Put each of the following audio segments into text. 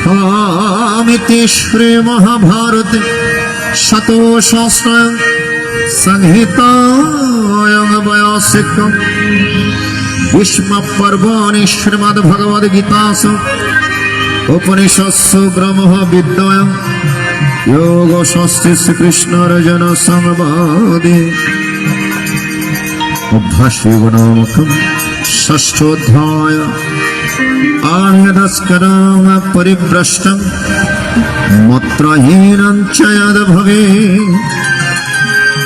अमिति श्री महाभारते शतोशास्त्र संहितायां वयसिकं भीष्म पर्वणि श्रीमद्भगवद्गीतासु उपनिषत्सु ब्रह्म विद्यायां योगशास्त्रे श्रीकृष्ण अर्जुन संवादे भाष्यनामकं षष्ठोऽध्याय आर्यदस्करं परिभ्रष्टं मत्रहीनं च यद् भवेत्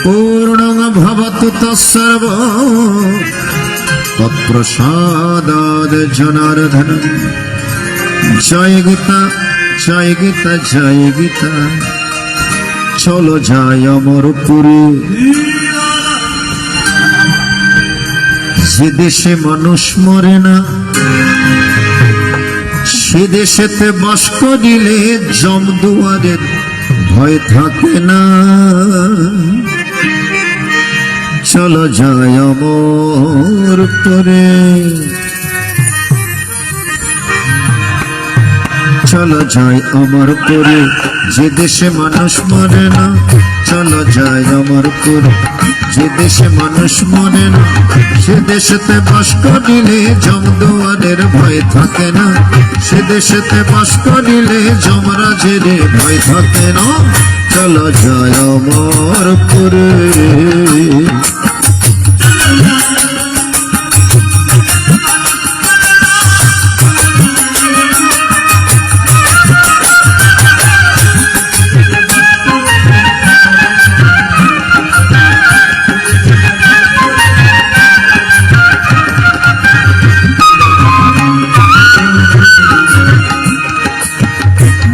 पूर्णं भवतु तत्सर्व तत्प्रसादात् जनार्दन। जय गीता जय गीता जय गीता चलो जाय अमरपुरी। যে দেশে মানুষ মরে না সে দেশেতে বাস করিলে জমদুয়ারের ভয় থাকে না। চলো যায় অমরপুরে চলো যায় অমরপুরে যে দেশে মানুষ মরে না। চলো যায় অমরপুরে যে দেশে মানুষ মরে না সে দেশেতে বাস করিলে জমদুয়ারের ভয় থাকে না। সে দেশেতে বাস করিলে যমরাজের ভয় থাকে না। চলো যায় অমরপুরে।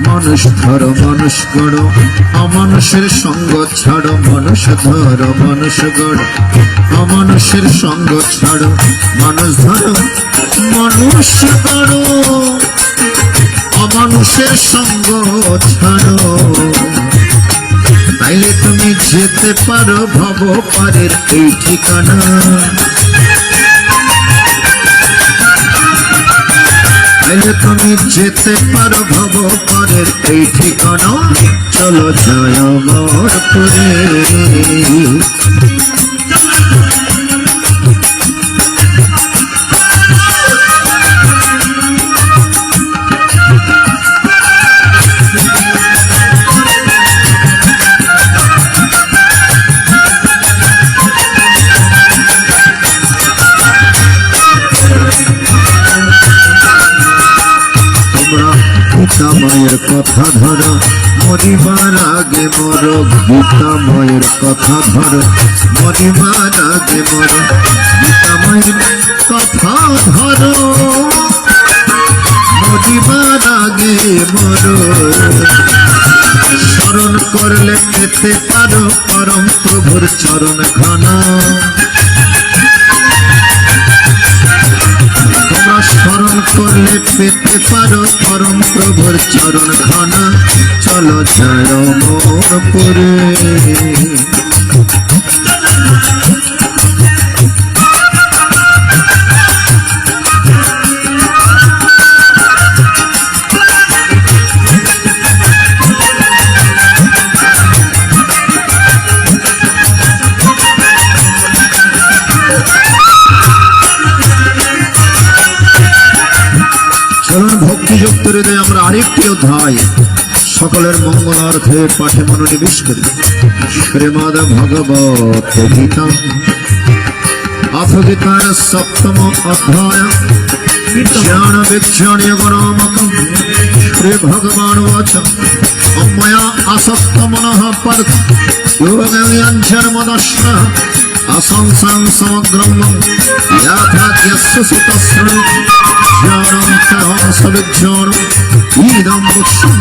মানুষ ধরো মানুষ গড়ো অমানুষের সঙ্গ ছাড়ো। মানুষ ধরো মানুষ গড়ো অমানুষের সঙ্গ ছাড়ো। মানুষ ধরো মানুষ গড়ো অমানুষের সঙ্গ ছাড়ো। তাইলে তুমি যেতে পারো ভব পারের এই ঠিকানা। তাইলে তুমি যেতে পারো ভব পারের এই ঠিকানা। চলো যায় অমরপুরে। গীতা মায়ের কথা ধরো মরিবার আগে মরো। গীতা মায়ের কথা ধরো মরিবার আগে মরো। গীতা মায়ের কথা ধরো মরিবার আগে মরো। স্মরণ করলে পেতে পারো পরম প্রভুর চরণ ঘনা। স্মরণ করলে পেতে পারো পরম প্রভুর চরণ ঘনা। চলো যায় অমরপুরে। ভক্তিযুক্ত হৃদয়ে আমরা আরেকটি অধ্যায় সকলের মঙ্গলার্থে পাঠে মনোনিবেশ করি। শ্রীমদ ভগবত গীতা অথ গীতার সপ্তম অধ্যায় জ্ঞান বিজ্ঞান গুণাত্মকম। শ্রী ভগবান বাচ অময়া আসক্ত মনঃ পার্থ যোগং জন্মদস্য असंसां समग्रं याथाज्ञस्य सुतस्रं ज्ञानं च सविज्ञानं इदं मुक्षं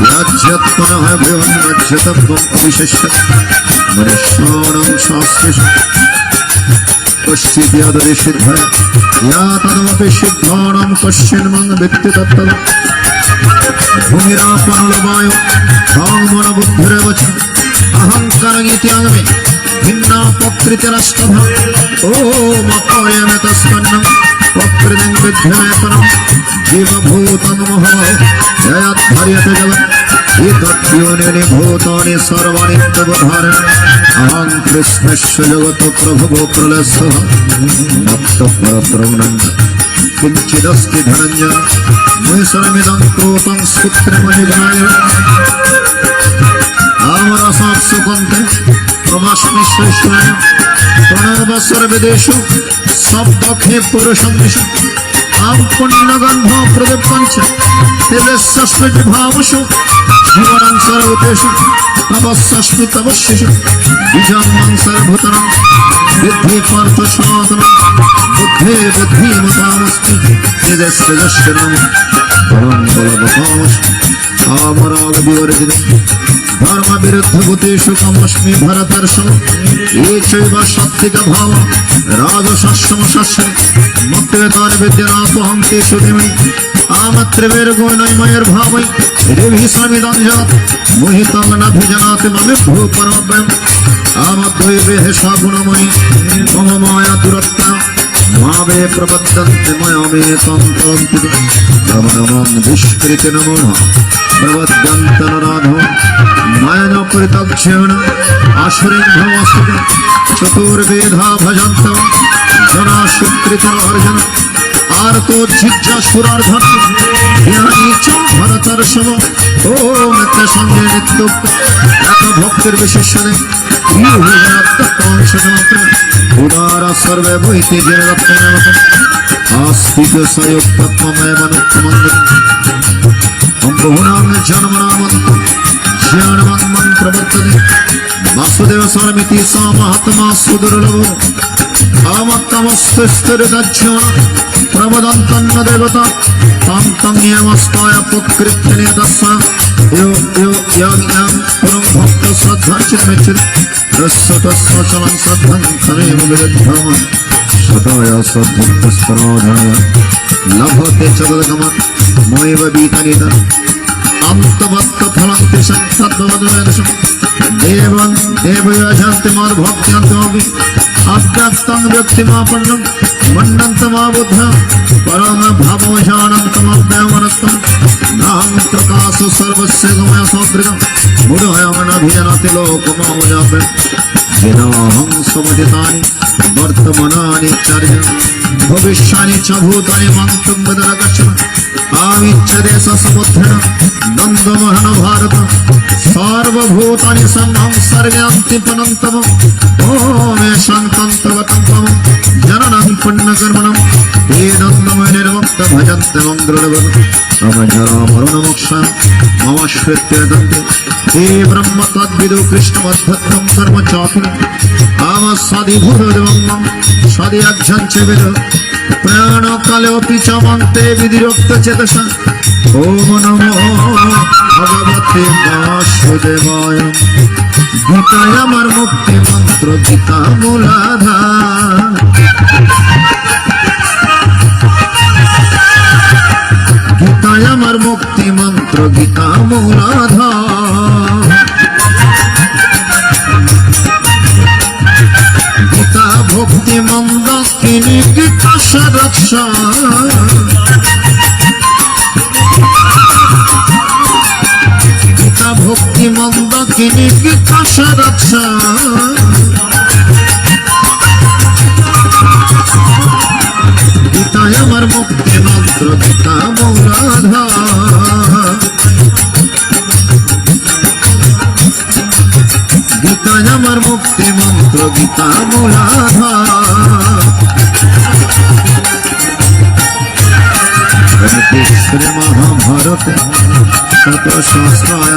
याज्यत्परः भुवन्नज्यतत्वम् अविशेष्यत् मनुष्याणां शास्त्रेषु कश्चिद्यादपि सिद्धः या तदपि सिद्धानां कश्चिन्मं वित्ति तत्तद् भूमिरापनलवायो भावमनबुद्धिरेव च अहङ्कारगीत्यागमे भिन्ना प्रकृतिरष्टधा ओम अपायम तस्मन्नं प्रकृतिं विद्यायतनं जीवभूतं मोह जयाध्वर्यते जगत् एतद्योनिनि भूतानि सर्वाणि तवधारण अहं कृष्णस्य जगत् प्रभुः प्रलयः भक्तपरत्रौनन्द किञ्चिदस्ति धनञ्जय मयसरमिदं क्रोतं सूत्रमणिगाय आमरसात्सुकन्ते प्रमास्मि श्रेष्ठाय प्रणव सर्वदेशु शब्दखे पुरुषं दिशु आम पुण्यगन्धो प्रदीपञ्च तेजस्स्मृति भावुषु जीवनं सर्वतेषु तपस्स्मि तपस्विषु बीजं सर्वभूतनं विद्धि पार्थ सनातनं बुद्धे बुद्धिमतामस्ति तेजस्तेजस्य नाम परं बलवतामस्ति आमराग विवर्जितम् धर्म विरुद्ध भूतेषु कमस्मि भरतर्षण ये चैव सात्विक भाव राजसस्यम सस्य मत्वेतान विद्यानापहं तेषु धीमहि आमत्रिवैर्गुणमयैर्भावै रेभिः समिदं जगत् मोहितं नाभिजानाति ममिभ्यो परमव्ययम् आमद्वैवेह सा गुणमयि मम माया दुरत्ता मावे प्रबद्धन्ति मया मे तन्तन्ति नमः दुष्कृति नमो प्रबद्धन्त नराधो माया परितक्षेण आश्रयं भवस्ति चतुर्वेदा भजन्तं जना सुकृतमर्जन आर्तो जिज्ञासुरार्धन ज्ञानी च भरतर्षभ ओम नित्यसंगे नित्योक्त यत भक्तिर्विशिष्यते उदारा सर्वे भूति जगत्तमः आस्तिक सयुक्तत्वमय मनुष्यमन्दिरम् बहुनां जन्मनामन्तं ज्ञानवन्मं प्रवर्तते वासुदेव स्वामिति सा महात्मा सुदुर्लभो आमत्तमस्तुस्तिर्दज्ञान प्रवदन्तं देवता तां तं नियमस्ताय अपकृत्य नियतस्सा यो यो यं पुरं भक्त श्रद्धाचितमेच्छति रस्सतस्व चलं श्रद्धं तमेव विरुद्धं सदाय श्रद्धस्तराधाय लभते चतुर्गमन् मोयव बीतनिधनम् अंतवत्त फलंति संसद्भवदुमेदशम् देवं देवयजन्ति मार्भक्त्यन्तमपि अव्यक्तं व्यक्तिमापन्नं मन्नन्तमाबुद्धं परम भावोजानन्तमव्यवनस्तं नाहं प्रकाश सर्वस्य गमय संवृतं मूढोऽयमनभिजनति लोकमामजाभ्यं यदाहं समदितानि वर्तमानानि चार्य भविष्यानि च भूतानि मन्त्रं वदरगच्छन् आमिच्छते समुद्रेण नन्दमहन भारत सर्वभूतानि सम्भं सर्व्यांतिपनन्तम् ओम शान्तन्तवतं जननं पुण्यकर्मणं ये नन्दमय निर्वक्त भजन्ते मम दृढवत् मम जरा मरणमोक्षं मम श्रुत्य दन्ते हे ब्रह्म तद्विदु कृष्णमद्भक्तं कर्म चातुरम् आम सदिभूतदेवं सदियज्ञं च विद प्राणकालेऽपि च मन्ते विधिरोक्तचेतसा ओम नमो भगवते वासुदेवाय गीताय अमर मुक्ति मंत्र गीता मूलाधार गीताय अमर मुक्ति मंत्र गीता मूलाधार गीता भक्ति मंदाकिनी गीता रक्षा भक्ति मंदाकिनी गीता रक्षा गीताय अमर मुक्ति मंत्र गीता मूलाधार गीताय अमर मुक्ति मंत्र गीता मूलाधार श्री महाभारत शतशास्त्राय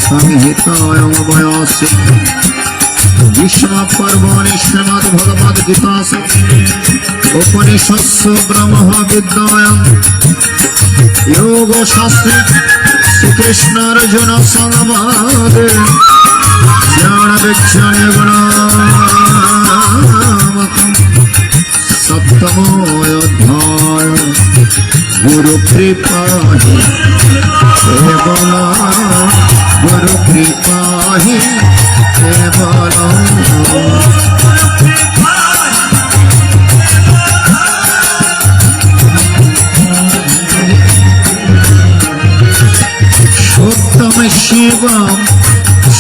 संहिताय व्यास्य विष्णु पर्वाणि श्रीमद्भगवद्गीतासु उपनिषत्सु ब्रह्म विद्यायां योगशास्त्रे श्रीकृष्ण अर्जुन संवादे ज्ञान विज्ञान सप्तमोऽध्याय गुरु कृपा केवल गुरु कृपा ही केवल শিবম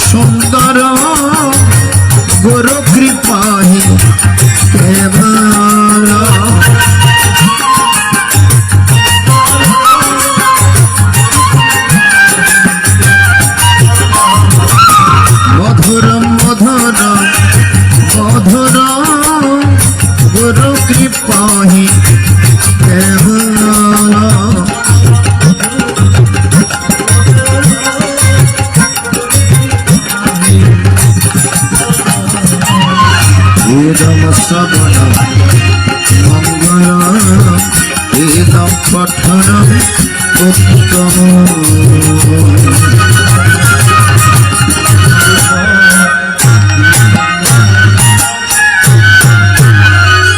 সুন্দর গুরু কৃপাহি কেবল মধুর মধুর মধুর গুরু কৃপাহি কেবল ইদম শ্রবণ মঙ্গল ইদম পঠন উত্তম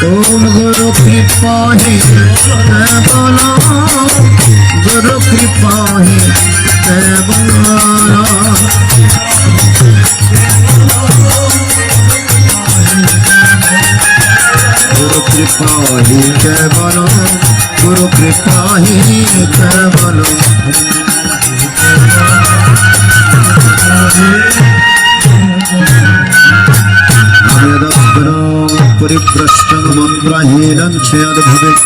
ओम गुरु कृपा ही बोलो गुरु कृपा ही बोलो गुरु कृपा ही बोलो गुरु कृपा ही बोलो परिप्रश्नं मन्त्रहीनं चेद्भवेत्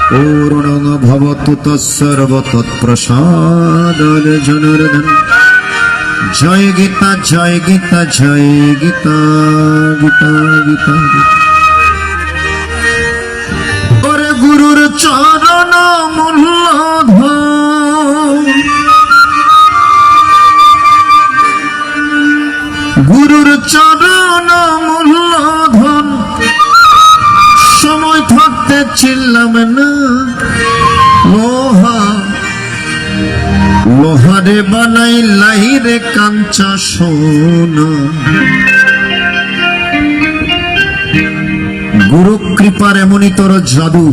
पूर्णं भवतु तत्सर्वतत्प्रसादं जनार्दन जय गीता जय गीता जय गीता गीता गीता और गुरुर चरण मूलधन गुरुर चरण मूलधन সময় থাকতে ছিলাম না লোহা লোহারে বানাই লাইরে কাঞ্চা সোনা গুরু কৃপার এমনই তোর জাদু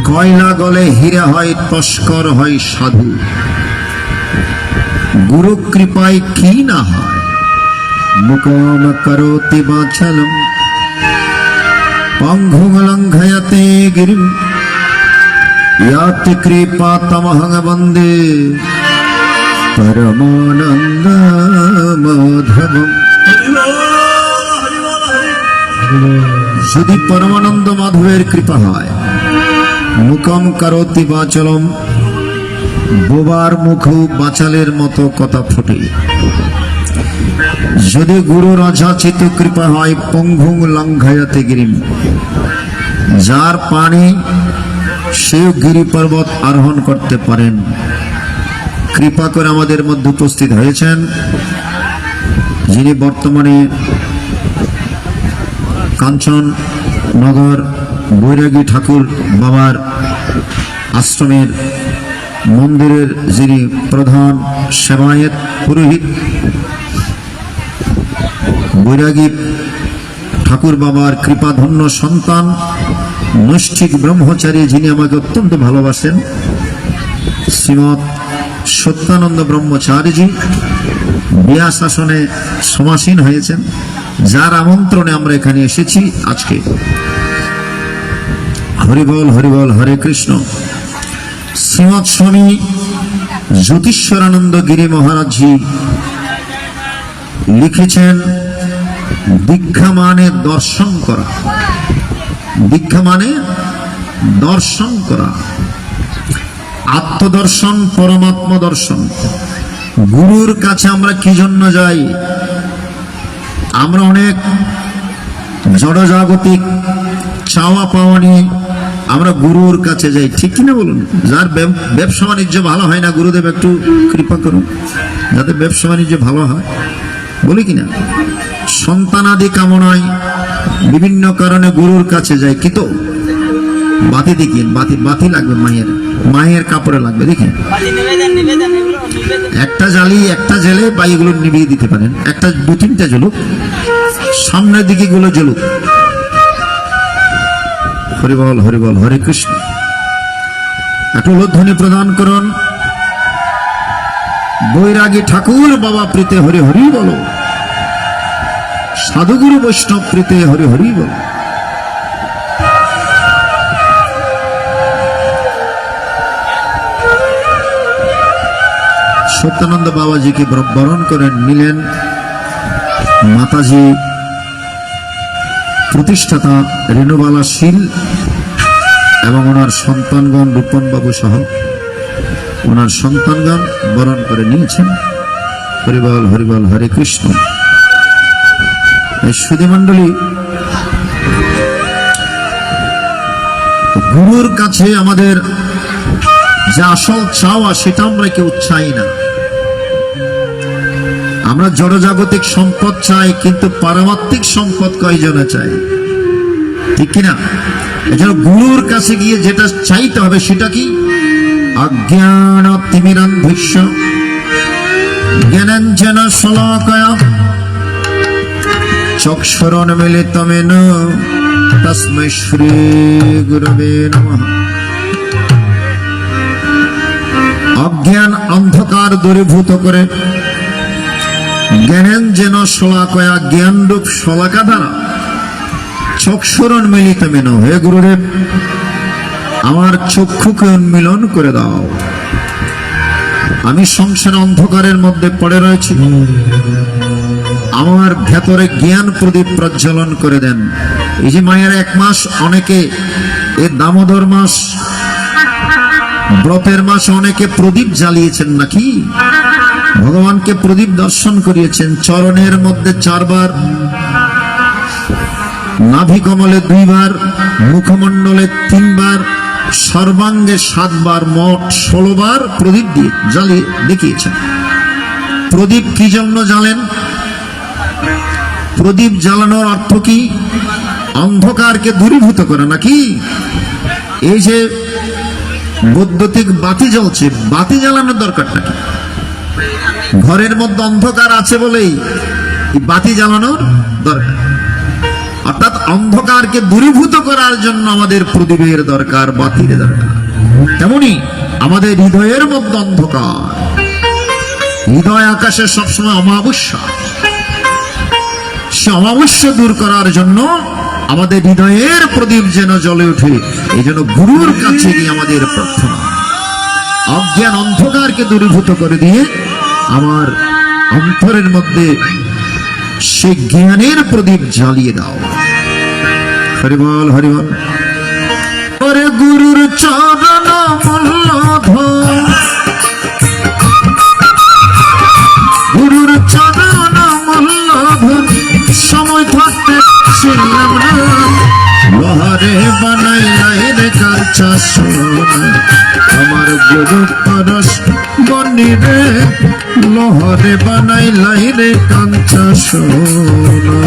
কয়লা গলে হীরা হয় তস্কর হয় সাধু গুরু কৃপায় কি না হয় মুকম করোতি বাচলম पंघुं लंघयते गिरिं याति कृपा तमहं वन्दे परमानंद माधवम যদি পরমানন্দ মাধবের কৃপা হয় মুকম করোতি বাচলম বোবার মুখ বাচালের মতো কথা ফোটে যদি গুরু রাজাচিত কৃপা হয় পঙ্গুং লঙ্ঘয়তে গিরিম যার পানি সে গিরি পর্বত আরোহণ করতে পারেন কৃপা করে আমাদের মধ্যে উপস্থিত হয়েছেন যিনি বর্তমানে কাঞ্চন নগর বৈরাগী ঠাকুর বাবার আশ্রমের মন্দিরের যিনি প্রধান সেবায়েত পুরোহিত বৈরাগী ঠাকুর বাবার কৃপাধন্য সন্তান নৈষ্ঠিক ব্রহ্মচারী যিনি আমাকে অত্যন্ত ভালোবাসেন শ্রীমৎ সত্যানন্দ ব্রহ্মচারীজি বিয়া শাসনে সমাসীন হয়েছেন যার আমন্ত্রণে আমরা এখানে এসেছি আজকে হরিবল হরিবল হরে কৃষ্ণ শ্রীমৎ স্বামী জ্যোতিষ্বরানন্দ গিরি মহারাজজি লিখেছেন দীক্ষা মানে দর্শন করা দীক্ষা মানে দর্শন করা আত্মদর্শন পরমাত্মা দর্শন গুরুর কাছে আমরা কি জন্য যাই আমরা অনেক জড়জাগতিক চাওয়া পাওয়া নিয়ে আমরা গুরুর কাছে যাই ঠিক কিনা বলুন যার ব্যবসা বাণিজ্য ভালো হয় না গুরুদেব একটু কৃপা করুন যাতে ব্যবসা বাণিজ্য ভালো হয় বলি কিনা সন্তানাদি কামনায় বিভিন্ন কারণে গুরুর কাছে যায় কিন্তু বাতি দেখিয়ে বাতি লাগবে মায়ের কাপড়ে লাগবে দেখি একটা জ্বালি একটা জেলে বা এগুলো নিভিয়ে দিতে পারেন একটা দু তিনটা জ্বলুক সামনের দিকে গুলো জ্বলুক হরিবল হরিবল হরে কৃষ্ণ একটু ধ্বনি প্রদান করুন বৈরাগী ঠাকুর বাবা প্রীতে হরি হরি বলো সাধুগুরু বৈষ্ণব প্রীতে হরি হরি বলো সত্যানন্দ বাবাজিকে বরণ করে নিলেন মাতাজি প্রতিষ্ঠাতা রেণুবালা শীল এবং ওনার সন্তানগণ রূপন বাবু সহ ওনার সন্তানগণ বরণ করে নিয়েছেন। হরিবল হরিবল, হরে কৃষ্ণ। এই সুধী মণ্ডলী, গুরুর কাছে আমাদের যে আসল চাওয়া সেটা আমরা কেউ চাই না। আমরা জড়জাগতিক সম্পদ চাই, কিন্তু পারমাত্মিক সম্পদ কয়জনে চাই? ঠিক কিনা? এজন্য গুরুর কাছে গিয়ে যেটা চাইতে হবে সেটা কি? অজ্ঞান তিমিরান্ধস্য জ্ঞানাঞ্জন শলাকয়া চক্ষুরোন্মিলিতমেন তস্मै শ্রী গুরবে নমঃ। অজ্ঞান অন্ধকার দূরীভূত করে জ্ঞানাঞ্জন শলাকয়া জ্ঞানরূপ শলাকা দ্বারা চক্ষুরোন্মিলিতমেন, হে গুরুদেব আমার চক্ষুকে উন্মিলন করে দাও। আমি সংসার অন্ধকারের মধ্যে পড়ে রয়েছি, আমার ভেতরে জ্ঞান প্রদীপ প্রজ্বলন করে দেন। এই যে মায়ের 1 মাস, অনেকে এ দামোদর মাস, ব্রতের মাস, অনেকে প্রদীপ জ্বালিয়েছেন নাকি? ভগবানকে প্রদীপ দর্শন করিয়েছেন। চরণের মধ্যে 4 বার, নাভি কমলে 2 বার, মুখমণ্ডলে 3 বার, সর্বাঙ্গে 7 বার, মোট 16 বার প্রদীপ দিয়ে জ্বালিয়ে দেখিয়েছেন। প্রদীপ কি জন্য জ্বালেন? প্রদীপ জ্বালানোর অর্থ কি? অন্ধকারকে দূরীভূত করা নাকি? এই যে বৈদ্যুতিক বাতি জ্বলছে, বাতি জ্বালানোর দরকারটা কি? ঘরের মধ্যে অন্ধকার আছে বলেই বাতি জ্বালানোর দরকার। অর্থাৎ অন্ধকারকে দূরীভূত করার জন্য আমাদের প্রদীপের দরকার, বাতির দরকার। তেমনি আমাদের হৃদয়ের মধ্যে অন্ধকার, হৃদয় আকাশে সবসময় অমাবস্যা, সে অমাবস্যা দূর করার জন্য আমাদের হৃদয়ের প্রদীপ যেন জ্বলে ওঠে, এই জন্য গুরুর কাছে গিয়ে আমাদের প্রার্থনা। অজ্ঞান অন্ধকারকে দূরীভূত করে দিয়ে আমার অন্তরের মধ্যে সে জ্ঞানের প্রদীপ জ্বালিয়ে দাও। হরিবল হরিবল। ওরে গুরুর চরণ মূলধন, গুরুর চরণ মূলধন, সময় থাকতে ছিলাম না, লোহারে বানাইলাই রে কাঁচা সোনা, আমার গুরু পরশ বনি রে, লোহারে বানাইলাই রে কাঁচা সোনা।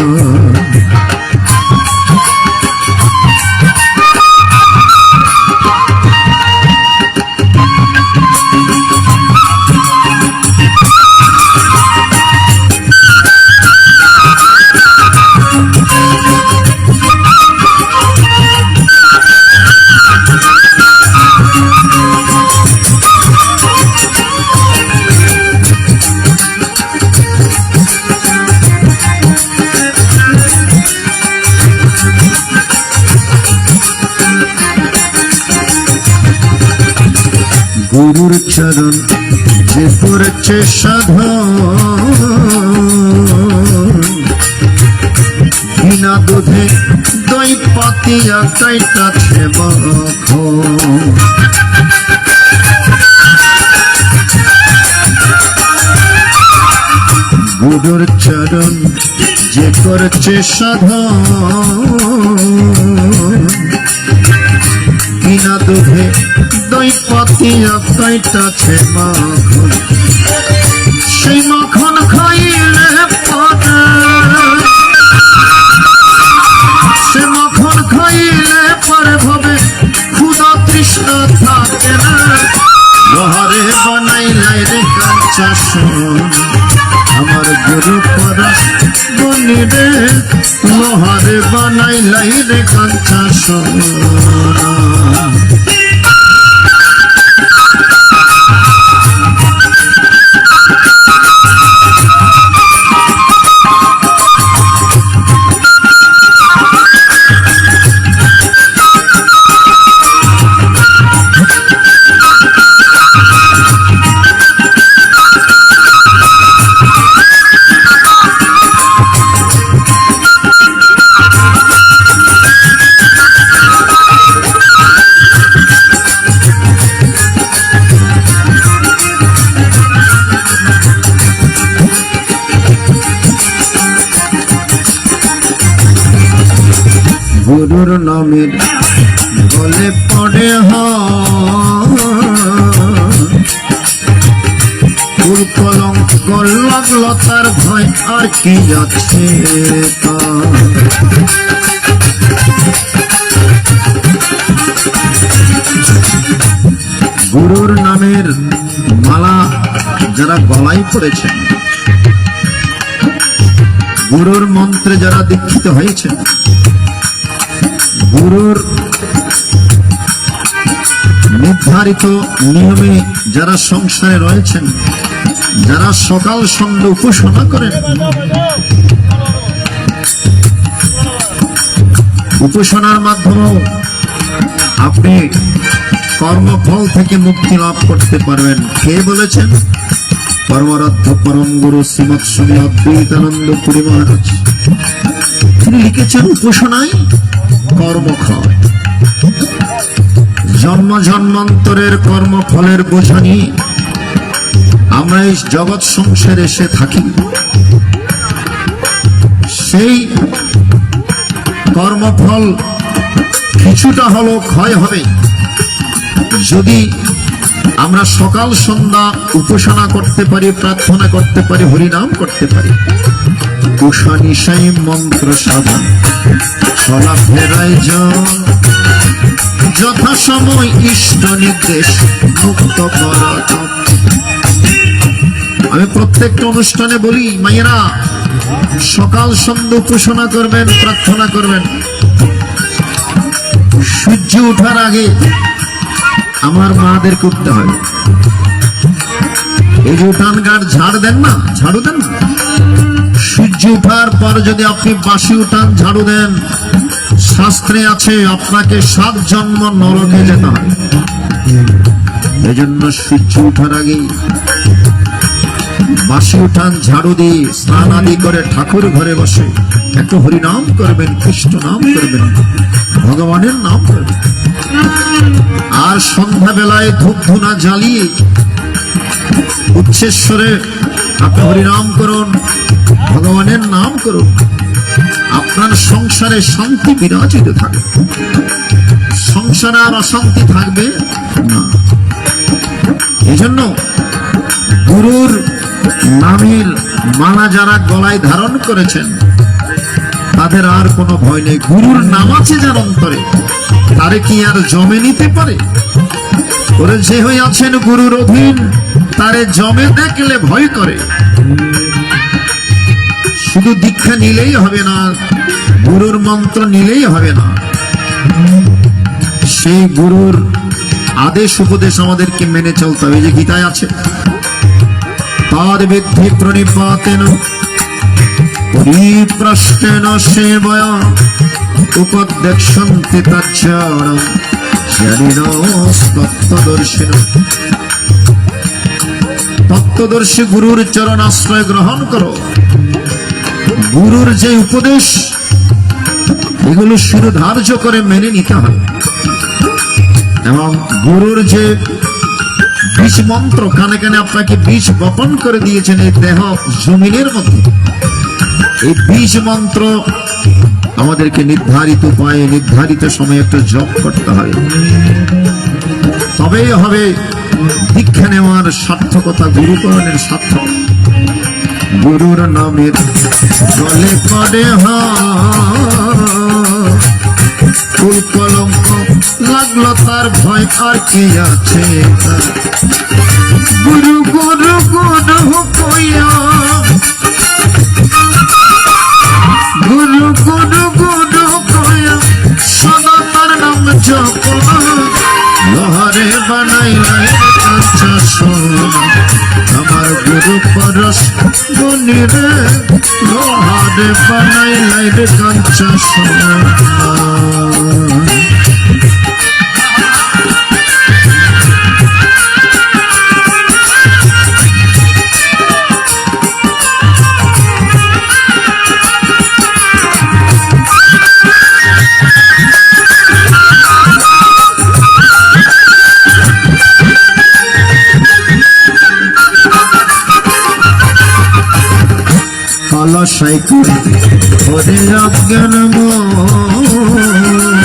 গুরুর চরণ যে করেছে সাধন, বিনা দুধে দই পাতিয়া কাইটাছে মাখন। গুরুর চরণ যে করেছে সাধন, বিনা দুধে দই পাতিয়া কাইটাছে মাখন। সেই মাখন খাইলে পরে, সে মাখন খাইলে পরে ভাবে ক্ষুধা তৃষ্ণা থাকে না, লোহারে বানাইলাই রে কাঁচা সোনা, আমার গুরু পরশ বনি রে, লোহারে বানাইলাই রে কাঁচা সোনা। গুরুর নামের গলে পড়ে কুল কলঙ্ক লাগলো তার ভয় আর কি যাচ্ছে গুরুর নামের মালা যারা গলায় পড়েছেন, গুরুর মন্ত্রে যারা দীক্ষিত হয়েছেন, গুরুর নির্ধারিত নিয়মে যারা সংসারে রয়েছেন, যারা সকাল সন্ধ্যা উপাসনা করেন, উপাসনার মাধ্যমেও আপনি কর্মফল থেকে মুক্তি লাভ করতে পারবেন। কে বলেছেন? পরমারাধ্য পরম গুরু শ্রীমৎ স্বামী অদ্বৈতানন্দ পুরী মহারাজ। তিনি লিখেছেন উপাসনায় কর্মক্ষয়। জন্ম জন্মান্তরের কর্মফলের বোঝা নিয়ে আমরা এই জগৎ সংসারে এসে থাকি। সেই কর্মফল কিছুটা হলো ক্ষয় হবে যদি আমরা সকাল সন্ধ্যা উপাসনা করতে পারি, প্রার্থনা করতে পারি, হরিনাম করতে পারি। উষা নিশাই মন্ত্র সাধন চলা ফেরায় যথা সময় ইষ্ট নির্দেশ মুক্ত করা। আমি প্রত্যেকটা অনুষ্ঠানে বলি, মায়েরা সকাল সন্ধ্যা উপাসনা করবেন, প্রার্থনা করবেন। সূর্য ওঠার আগে আমার মাদের করতে হয়। এই যে উঠান গাছ ঝাড় দেন না, ঝাড়ু দেন না, সূর্য ওঠার পর যদি আপনি বাসি উঠান ঝাড়ু দেন, শাস্ত্রে আছে আপনাকে 7 জন্ম নরকে যেতে হয়। এই জন্য সূর্য ওঠার আগে বাসি উঠান ঝাড়ু দিয়ে স্নান আদি করে ঠাকুর ঘরে বসে একটু হরিনাম করবেন, কৃষ্ণ নাম করবেন, ভগবানের নাম করবেন। আর সন্ধ্যা বেলায় ধূপ ধুনা জ্বালিয়ে উচ্চেশ্বরে আপনি হরিনাম করুন, ভগবানের নাম করুন। আপনার সংসারে শান্তি বিরাজিত থাকবে, সংসারে আর অশান্তি থাকবে না। এই জন্য গুরুর নামের মালা যারা গলায় ধারণ করেছেন তাদের আর কোনো ভয় নেই। গুরুর নাম আছে যার অন্তরে, তারে কি আর জমে নিতে পারে? ওরে যে হয়ে আছেন গুরুর অধীন, তারে জমে দেখলে ভয় করে। শুধু দীক্ষা নিলেই হবে না, গুরুর মন্ত্র নিলেই হবে না, সেই গুরুর আদেশ উপদেশ আমাদেরকে মেনে চলতে হবে। যে গীতায় আছে, তার বিদ্ধি প্রণিপাতেন পরিপ্রষ্টেন সেবয়া উপদেক্ষন্তি তচ্চরণ তত্ত্বদর্শিন। তত্ত্বদর্শী গুরুর চরণ আশ্রয় গ্রহণ করো। গুরুর যে উপদেশ এগুলো শিরোধার্য করে মেনে নিতে হয়। এবং গুরুর যে বীজ মন্ত্র, কানে কানে আপনাকে বীজ বপন করে দিয়েছেন এই দেহ জমিনের মধ্যে, এই বীজ মন্ত্র আমাদেরকে নির্ধারিত উপায়ে নির্ধারিত সময়ে একটা জপ করতে হয়, তবেই হবে দীক্ষা নেওয়ার সার্থকতা, গুরুকরণের সার্থক। গুরুর নামের গলে পড়ে কুল কলঙ্ক লাগলো তার ভয় আর কি আছে। গুরু গুরু গুরু কইয়া, গুরু গুরু গুরু কইয়া সদা তার নাম জপ। লোহারে বানাইলাই কাঁচা সোনা, আমার গুরু পরশ গুনি রে। লোহারে বানাইলাই রে কাঁচা সোনা। অলসাই করে ওরে অজ্ঞান মন,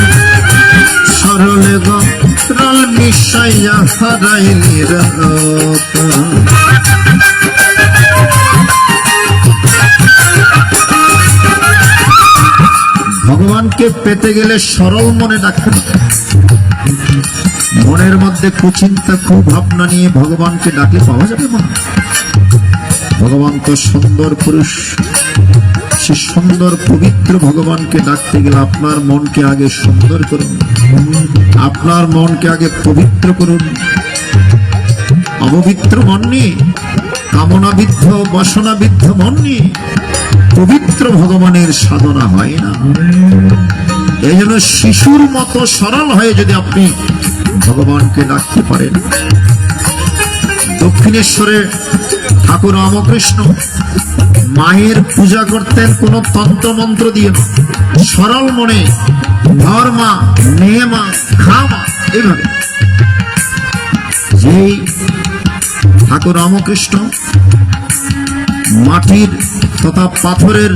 সরলে গরল মিশাইয়া হারাইলি রতন। ভগবানকে পেতে গেলে সরল মনে ডাকতে হবে। মনের মধ্যে কুচিন্তা কুভাবনা নিয়ে ভগবানকে ডাকলে পাওয়া যাবে না। ভগবান তো সুন্দর পুরুষ, সে সুন্দর পবিত্র ভগবানকে ডাকতে গেলে আপনার মনকে আগে সুন্দর করুন, আপনার মনকে আগে পবিত্র করুন। অপবিত্র মন নিয়ে, কামনাবিদ্ধ বাসনাবিদ্ধ মন নিয়ে পবিত্র ভগবানের সাধনা হয় না। এই জন্য শিশুর মতো সরল হয়ে যদি আপনি ভগবানকে ডাকতে পারেন। দক্ষিণেশ্বরে ঠাকুর রামকৃষ্ণ মায়ের পূজা করতেন কোন তন্ত্র মন্ত্র দিয়ে না, সরল মনে ধর মা, মেয়ে মা, খা মা, এইভাবে। যেই ঠাকুর রামকৃষ্ণ মাটির তথা পাথরের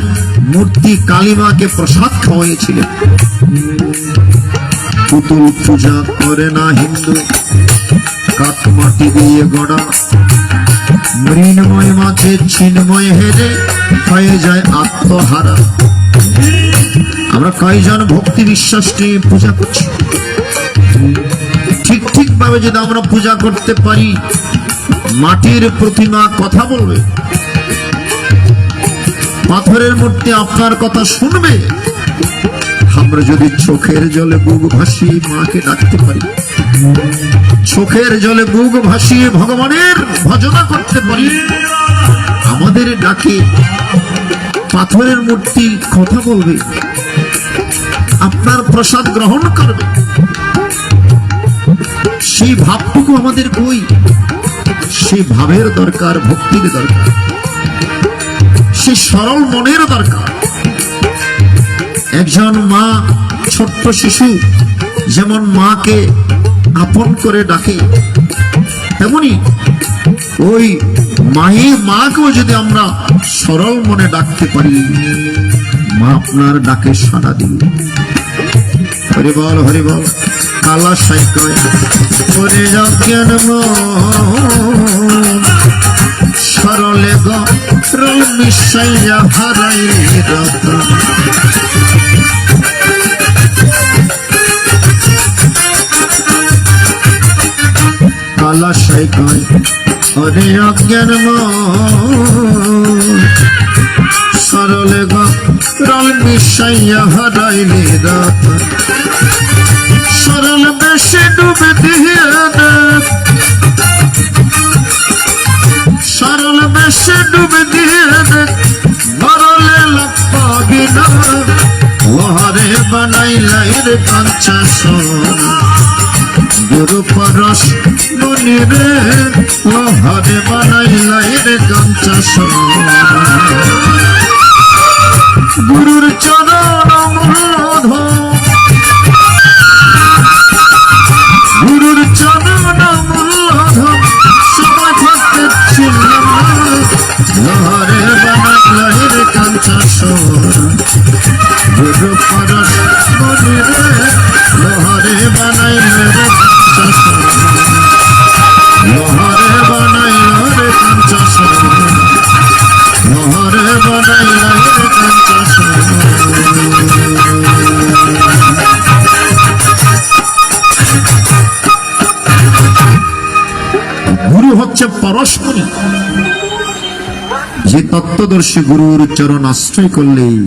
মূর্তি কালিমাকে প্রসাদ খাওয়াইছিলেন। পুতুল পূজা করে না হিন্দু, কাঠ মাটি দিয়ে গড়া, মৃন্ময় মাঝে চিন্ময় হেরে হয়ে যায় আত্মহারা। আমরা কয়জন ভক্তি বিশ্বাস নিয়ে পূজা করছি? ঠিক ঠিক ভাবে যদি আমরা পূজা করতে পারি, মাটির প্রতিমা কথা বলবে, পাথরের মূর্তি আপনার কথা শুনবে। আমরা যদি চোখের জলে বুক ভাসিয়ে মাকে ডাকতে পারি, চোখের জলে বুক ভাসিয়ে ভগবানের ভজনা করতে পারি, আমাদের ডাকে পাথরের মূর্তি কথা বলবে, আপনার প্রসাদ গ্রহণ করবে। সেই ভাবটুকু আমাদের বই, সেই ভাবের দরকার, ভক্তির দরকার, সেই সরল মনের দরকার। একজন মা, ছোট্ট শিশু যেমন মাকে আপন করে ডাকে, তেমনি ওই মাকেও যদি আমরা সরল মনে ডাকতে পারি, মা আপনার ডাকে সাড়া দিবে। হরি বল, হরি বল। কালা সাইকয় করে অজ্ঞান মন, সরলে গরল মিশাইয়া হারাইলি রতন। কালা সাইকয় করে অজ্ঞান মন, সরলে গরল মিশাইয়া হারাইলি রতন। সরল বেশে ডুবে দিয়ে দেখ, সরল বেশে ডুবে দিয়ে দেখ, মরলে লাভ পাবি না। লোহারে বানাইলাই রে কাঞ্চা সোনা, গুরু পরশ মনি রে, লোহারে বানাইলাই রে কাঞ্চা সোনা। গুরুর চরণ মূলধ, গুরুর চরণ মূলধ, সময় থাকতে ছিলাম লোহারে বানাইলাই রে কাঞ্চা সোনা। গুরু পরশ মনি রে, লোহারে বানাইলে রে কাঞ্চা সোনা, লোহারে বানাইলে রে কাঞ্চা সোনা, লোহারে বানাইলে রে কাঞ্চা সোনা। গুরু হচ্ছে পরশমণি, যে তত্ত্বদর্শী গুরুর চরণ আশ্রয় করলেই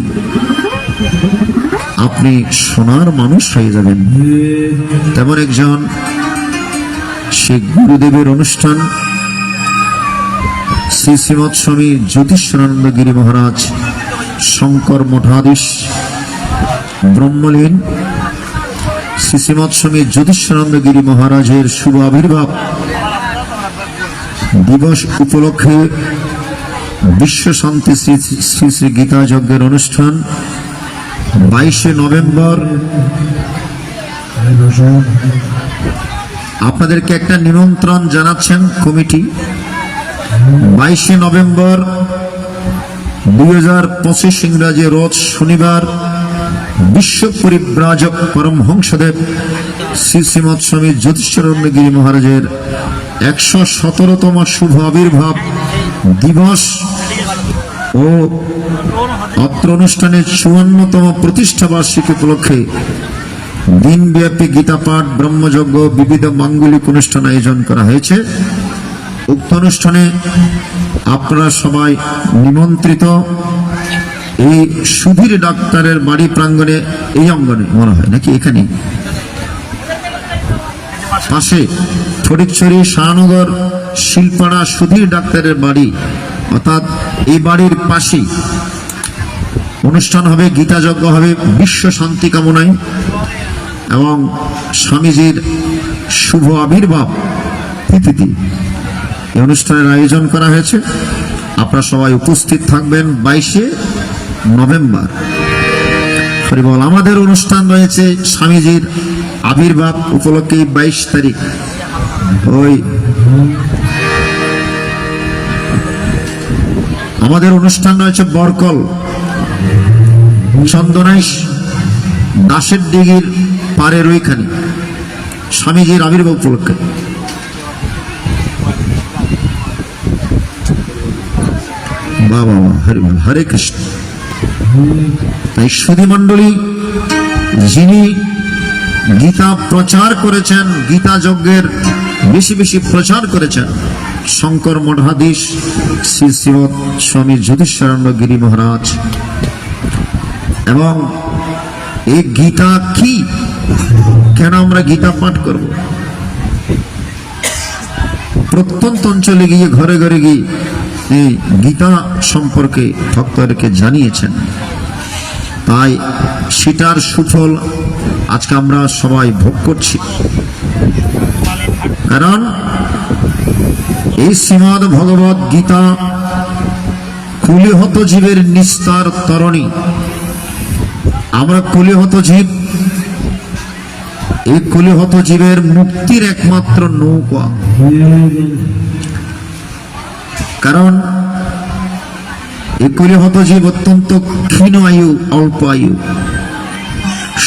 আপনি সোনার মানুষ হয়ে যাবেন। তেমন একজন সে গুরুদেবের অনুষ্ঠান শ্রী শ্রীমৎ স্বামী জ্যোতিষানন্দ গিরি মহারাজ শঙ্কর মঠাধীশ ব্রহ্মলীন শ্রী শ্রীমৎ স্বামী জ্যোতিষানন্দ গিরি মহারাজের শুভ আবির্ভাব দিবস উপলক্ষে বিশ্ব শান্তি শ্রী শ্রী শ্রী গীতা যজ্ঞের অনুষ্ঠান 22শে নভেম্বর। আপনাদেরকে একটা নিমন্ত্রণ জানাচ্ছেন কমিটি। 22শে নভেম্বর 2025 ইংরাজি রোজ শনিবার বিশ্ব পরিব্রাজক পরমহংসদেব শ্রী শ্রীমৎ স্বামী জ্যোতিষানন্দ গিরি মহারাজের 117তম শুভ আবির্ভাব দিবস ও অত্র অনুষ্ঠানের 54তম প্রতিষ্ঠা বার্ষিকী উপলক্ষে দিনব্যাপী গীতা পাঠ, ব্রহ্মযজ্ঞ, বিবিধ মাঙ্গলিক অনুষ্ঠান আয়োজন করা হয়েছে। উক্ত অনুষ্ঠানে আপনারা সবাই নিমন্ত্রিত। এই সুধীর ডাক্তারের বাড়ি প্রাঙ্গণে, এই অঙ্গনে মনে হয় নাকি, এখানে পাশে ফটিকছড়ি শাহনগর শিলপাড়া সুধীর ডাক্তারের বাড়ি, অর্থাৎ এই বাড়ির পাশেই অনুষ্ঠান হবে, গীতা যজ্ঞ হবে বিশ্ব শান্তি কামনায় এবং স্বামীজির শুভ আবির্ভাব তিথিতে এই অনুষ্ঠানের আয়োজন করা হয়েছে। আপনারা সবাই উপস্থিত থাকবেন 22শে নভেম্বর। হরিবল। আমাদের অনুষ্ঠান রয়েছে স্বামীজির আবির্ভাব উপলক্ষে 22 তারিখ। ওই আমাদের অনুষ্ঠান রয়েছে বরকল চন্দনাইশ দাসের দিঘির পারের ওইখানে স্বামীজির আবির্ভাব উপলক্ষে। বাবা হরিবল, হরে কৃষ্ণ। তাই সুধী মণ্ডলী, যিনি গীতা প্রচার করেছেন, গীতা যজ্ঞের বেশি বেশি প্রচার করেছেন, শঙ্কর মঠাধীশ শ্রী শ্রীমৎ স্বামী জ্যোতিষানন্দ গিরি মহারাজ। এবং এই গীতা কি, কেন আমরা গীতা পাঠ করব? প্রত্যন্ত অঞ্চলে গিয়ে ঘরে ঘরে গিয়ে এই গীতা সম্পর্কে ভক্তদেরকে জানিয়েছেন। তাই সেটার সুফল আজকে আমরা সবাই ভোগ করছি। কারণ এই শ্রীমদ্ ভগবত গীতা কলিহত জীবের নিস্তার তরণী। আমরা কলিহত জীব, এই কলিহত জীবের মুক্তির একমাত্র নৌকা। কারণ এই কলিহত জীব অত্যন্ত ক্ষীণ আয়ু, অল্প আয়ু।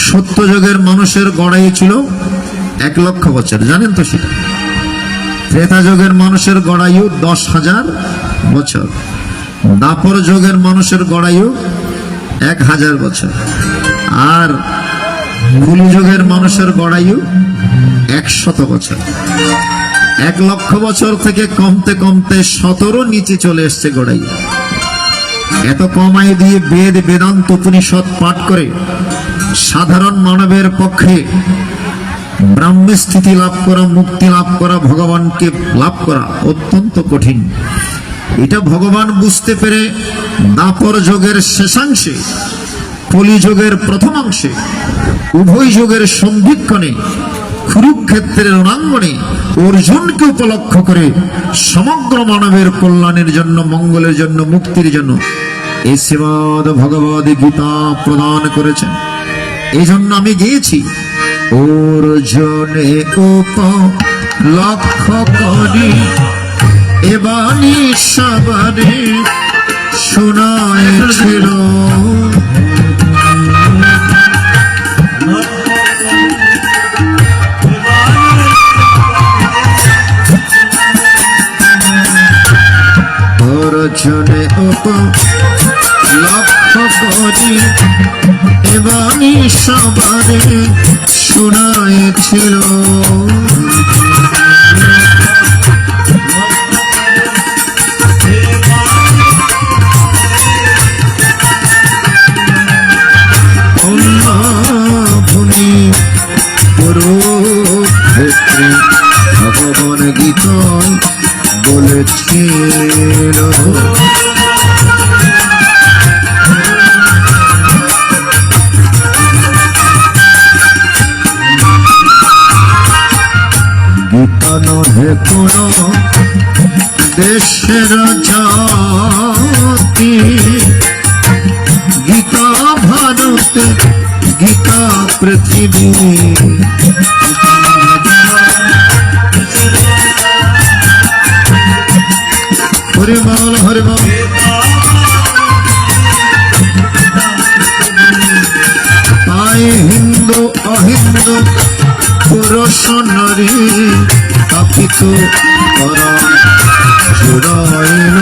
সত্যযুগের মানুষের গড়ায়ু ছিল 1 লক্ষ বছর, জানেন তো সেটা। ত্রেতা যুগের মানুষের গড়ায়ু 10,000 বছর। দাপর যুগের মানুষের গড়ায়ু 1000 বছর। আর কলি যুগের মানুষের গড়ায়ু 100 বছর। 1 লক্ষ বছর থেকে কমতে কমতে 17 নিচে চলে এসছে গড়ায়ু। এত কম আয়ু দিয়ে বেদ, বেদান্ত, উপনিষদ পাঠ করে সাধারণ মানবের পক্ষে ব্রাহ্মী স্থিতি লাভ করা, মুক্তি লাভ করা, ভগবানকে লাভ করা অত্যন্ত কঠিন। এটা ভগবান বুঝতে পেরে দাপর যুগের শেষাংশে, কলি যুগের প্রথমাংশে, উভয় যুগের সন্ধিক্ষণে, কুরুক্ষেত্রের রণাঙ্গনে অর্জুনকে উপলক্ষ করে সমগ্র মানবের কল্যাণের জন্য, মঙ্গলের জন্য, মুক্তির জন্য এই শ্রীমদ্ ভগবদ গীতা প্রদান করেছেন। এই জন্য আমি গিয়েছি, অর্জুনে উপলক্ষ করি এ বাণী সবারে শোনায়েছিল। অর্জুনে উপলক্ষ করি এ বাণী সবারে শোনায়েছিল। ভগবান গীতায় বলেছিল, গীতা নহে কোন দেশের জাতি, গীতা ভারতে, গীতা পৃথিবী। হরে বল, হরে বল। তাই হিন্দু অহিন্দু পুরুষ নারী তাপিত করা জুড়াইল।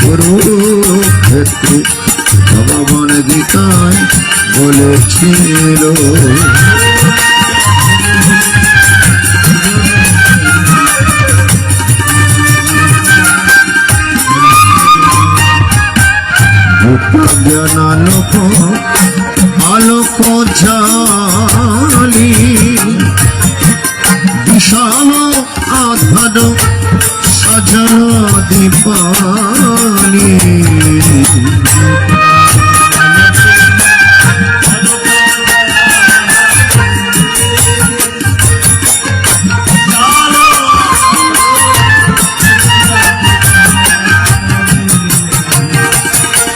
কুরুক্ষেত্রে ভগবান গীতায় বলেছিল, জ্ঞানালোক আলোক জালি বিশাল আধার সাজানো দীপালি।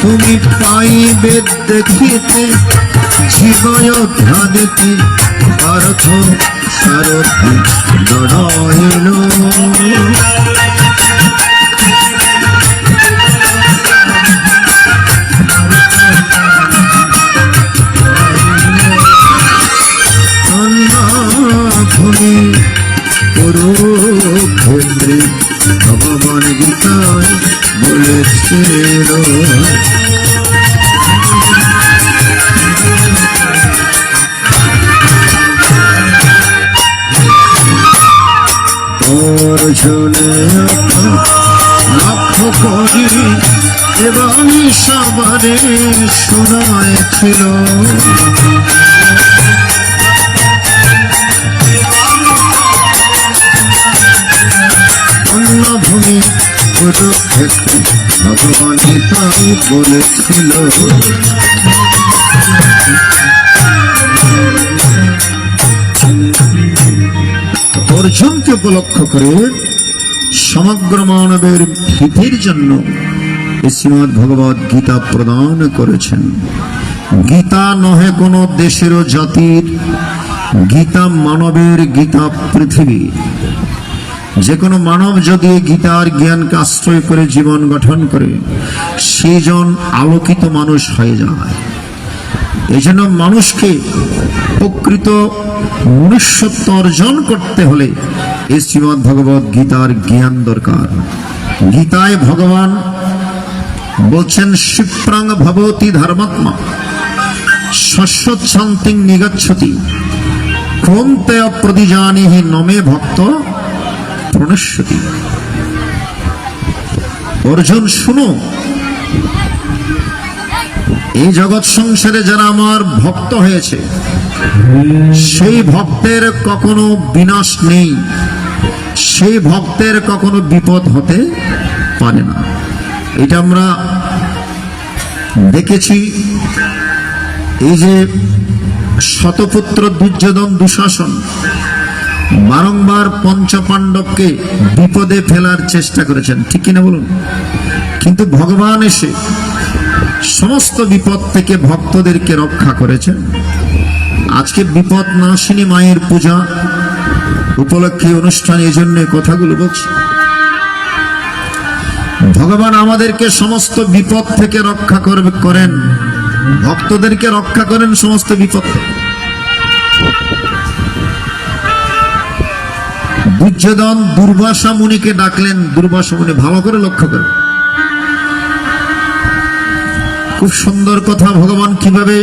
তুমি পাইবে দেখিতে জীবয় ধ্যানেতে পার্থ সারথি নারায়ণ। ভূমি কুরুক্ষেত্রে ভগবান গীতায় বলেছিল, অর্জুনে লক্ষ্য করি এবং সবারে শোনাইছিল, অন্নভূমি কুরুক্ষেত্রে ভগবান গীতায় বলেছিল। অর্জুনকে উপলক্ষ করে সমগ্র মানবের হিতের জন্য শ্রীমদ্ ভগবদ গীতা প্রদান করেছেন। গীতা নহে কোনো দেশের ও জাতির, গীতা মানবের, গীতা পৃথিবীর। যে কোনো মানব যদি গীতার জ্ঞানকে আশ্রয় করে জীবন গঠন করে, সেজন আলোকিত মানুষ হয়ে যায়। এই জন্য মানুষকে প্রকৃত মনুষ্যত্ব অর্জন করতে হলে এই শ্রীমদ্ ভগবদ গীতার জ্ঞান দরকার। গীতায় ভগবান বলছেন, শিপ্রাং ভবতি ধর্মাত্মা শস্যচ্ছন্তিং নিগচ্ছতি ক্রন্তেয় প্রতিজানিহি নমে ভক্ত প্রণশ্যতি। অর্জুন শুনো, এই জগৎ সংসারে যারা আমার ভক্ত হয়েছে, সেই ভক্তের কখনো বিনাশ নেই, সেই ভক্তের কখনো বিপদ হতে পারে না। এটা আমরা দেখেছি। এই যে শতপুত্র দুর্যোধন দুঃশাসন বারংবার পঞ্চপাণ্ডবকে বিপদে ফেলার চেষ্টা করেছেন, ঠিক কিনা বলুন? কিন্তু ভগবান এসে সমস্ত বিপদ থেকে ভক্তদেরকে রক্ষা করেছেন। আজকে বিপদ নাশিনী মায়ের পূজা উপলক্ষে অনুষ্ঠান, এই জন্য কথাগুলো বলছি। ভগবান আমাদেরকে সমস্ত বিপদ থেকে রক্ষা করেন, ভক্তদেরকে রক্ষা করেন সমস্ত বিপদ থেকে। দুর্যোধন দুর্বাসা মুনিকে ডাকলেন, দুর্বাসা মুনি ভালো করে লক্ষ্য করেন, খুব সুন্দর কথা। ভগবান কিভাবে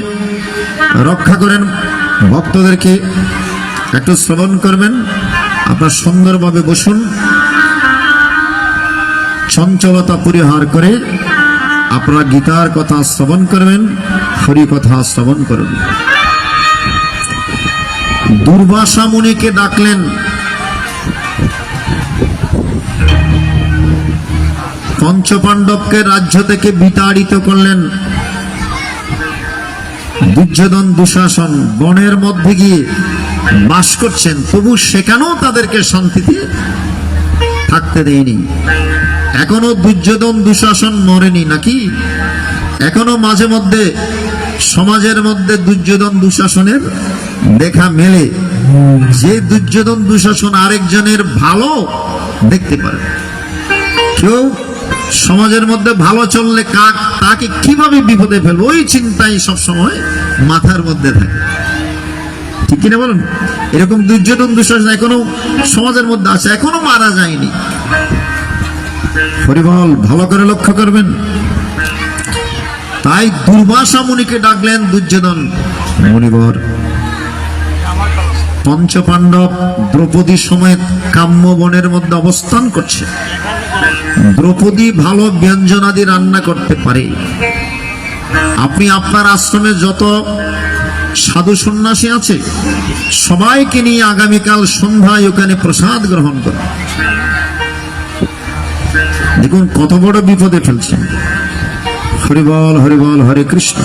রক্ষা করেন ভক্তদেরকে একটু শ্রবণ করবেন। আপনার সুন্দরভাবে বসুন, চঞ্চলতা পরিহার করে আপনারা গীতার কথা শ্রবণ করবেন, হরি কথা শ্রবণ করবেন। দুর্বাসা মুনিকে ডাকলেন, পঞ্চপাণ্ডবকে রাজ্য থেকে বিতাড়িত করলেন। দুর্যোধন দুঃশাসন বনের মধ্যে গিয়ে বাস করছেন, তবু সেখানেও তাদেরকে শান্তিতে থাকতে দেয়নি। এখনো দুর্যোধন দুঃশাসন মরেনি নাকি? এখনো মাঝে মধ্যে সমাজের মধ্যে দুর্যোধন দুঃশাসনের দেখা মেলে যে দুর্যোধন দুঃশাসন আরেকজনের ভালো দেখতে পারে। কেউ সমাজের মধ্যে ভালো চললে তাকে কিভাবে বিপদে ফেলবো ওই চিন্তাই সবসময় মাথার মধ্যে থাকে, ঠিক কিনা বলুন? এরকম দুর্যোধন দুঃশাসন এখনো সমাজের মধ্যে আছে, এখনো মারা যায়নি। হরিবল, ভালো করে লক্ষ্য করবেন। তাই দুর্বাসা মুনিকে ডাকলেন দুর্যোধন মুনিবর। পঞ্চপাণ্ডব দ্রৌপদী সমেত কাম্য বনের মধ্যে অবস্থান করছে। দ্রৌপদী ভালো ব্যঞ্জনাদি রান্না করতে পারে। আপনি আপনার আশ্রমে যত সাধু সন্ন্যাসী আছে সবাইকে নিয়ে আগামীকাল সন্ধ্যায় ওখানে প্রসাদ গ্রহণ করুন। দেখুন কত বড় বিপদে ফেলছেন। হরিবল হরিবল, হরে কৃষ্ণ।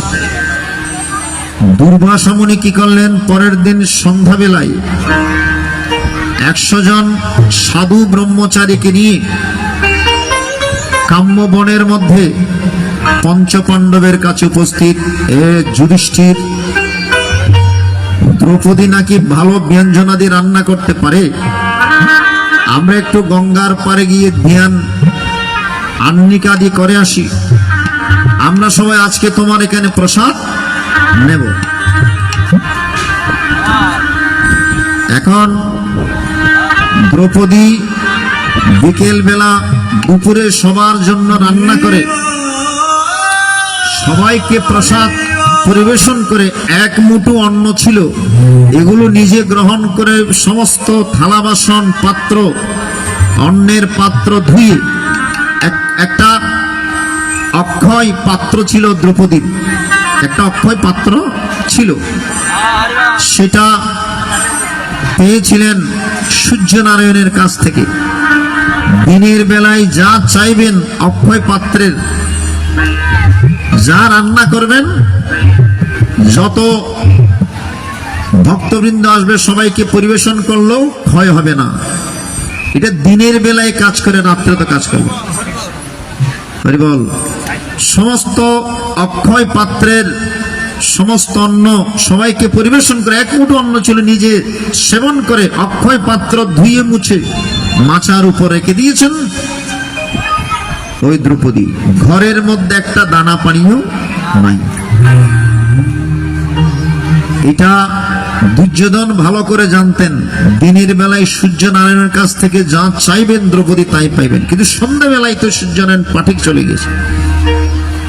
দুর্বাসা মুনি কি করলেন? পরের দিন সন্ধ্যাবেলায় 100 জন সাধু ব্রহ্মচারীকে নিয়ে কাম্য বনের মধ্যে পঞ্চপাণ্ডবের কাছে উপস্থিত। যুধিষ্ঠির, দ্রৌপদী নাকি ভালো ব্যঞ্জনাদি রান্না করতে পারে, আমরা একটু গঙ্গার পারে গিয়ে ধ্যান আন্নিকাদি করে আসি, আমরা সবাই আজকে তোমার এখানে প্রসাদ নেব। এখন দ্রৌপদী বিকেল বেলা দুপুরে সবার জন্য রান্না করে সবাইকে প্রসাদ পরিবেশন করে, এক মুঠো অন্ন ছিল, এগুলো নিজে গ্রহণ করে সমস্ত থালা বাসন পাত্র অন্নের পাত্র ধুয়ে একটা অক্ষয় পাত্র ছিল দ্রৌপদীর, একটা অক্ষয় পাত্র ছিল, সেটা পেয়েছিলেন সূর্যনারায়ণের কাছ থেকে। দিনের বেলায় যা চাইবেন অক্ষয় পাত্রের, যা রান্না করবেন, যত ভক্তবৃন্দ আসবে সবাইকে পরিবেশন করলেও ক্ষয় হবে না। এটা দিনের বেলায় কাজ করে, রাত্রে তো কাজ করবে। হরিবল। সমস্ত অক্ষয় পাত্রের সমস্ত অন্ন সবাইকে পরিবেশন করে, এক মুঠো অন্ন ছিল, নিজে সেবন করে অক্ষয় পাত্র ধুয়ে মুছে মাচার উপর রেখে দিয়েছেন ওই দ্রৌপদী। ঘরের মধ্যে একটা দানা পানিও নাই। এটা দুর্যোধন ভালো করে জানতেন, দিনের বেলায় সূর্যনারায়ণের কাছ থেকে যা চাইবেন দ্রৌপদী তাই পাইবেন, কিন্তু সন্ধ্যাবেলায় তো সূর্যনারায়ণ পাঠিক চলে গেছে,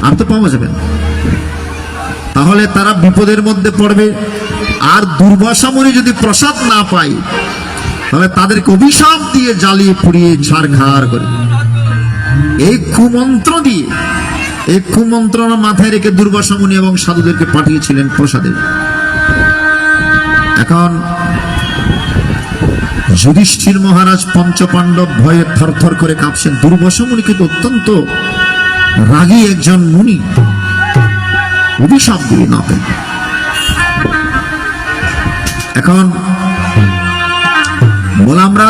আর তো পাওয়া যাবে না। তাহলে তারা বিপদের মধ্যে পড়বে। আর দুর্বাসা মুনি যদি প্রসাদ না পায় তাহলে তাদেরকে অভিশাপ দিয়ে জ্বালিয়ে পুড়িয়ে ছাড়খাড় করে, এই কুমন্ত্র দিয়ে, এই কুমন্ত্রণা মাথায় রেখে দুর্বাসা মুনি এবং সাধুদেরকে পাঠিয়েছিলেন প্রসাদে। এখন যুধিষ্ঠির মহারাজ পঞ্চপাণ্ডব ভয়ে থরথর করে কাঁপছেন। দুর্বাসা মুনি কিন্তু অত্যন্ত রাগী একজন মুনি, অভিশাপ দিয়ে না পেন। এখন বলে আমরা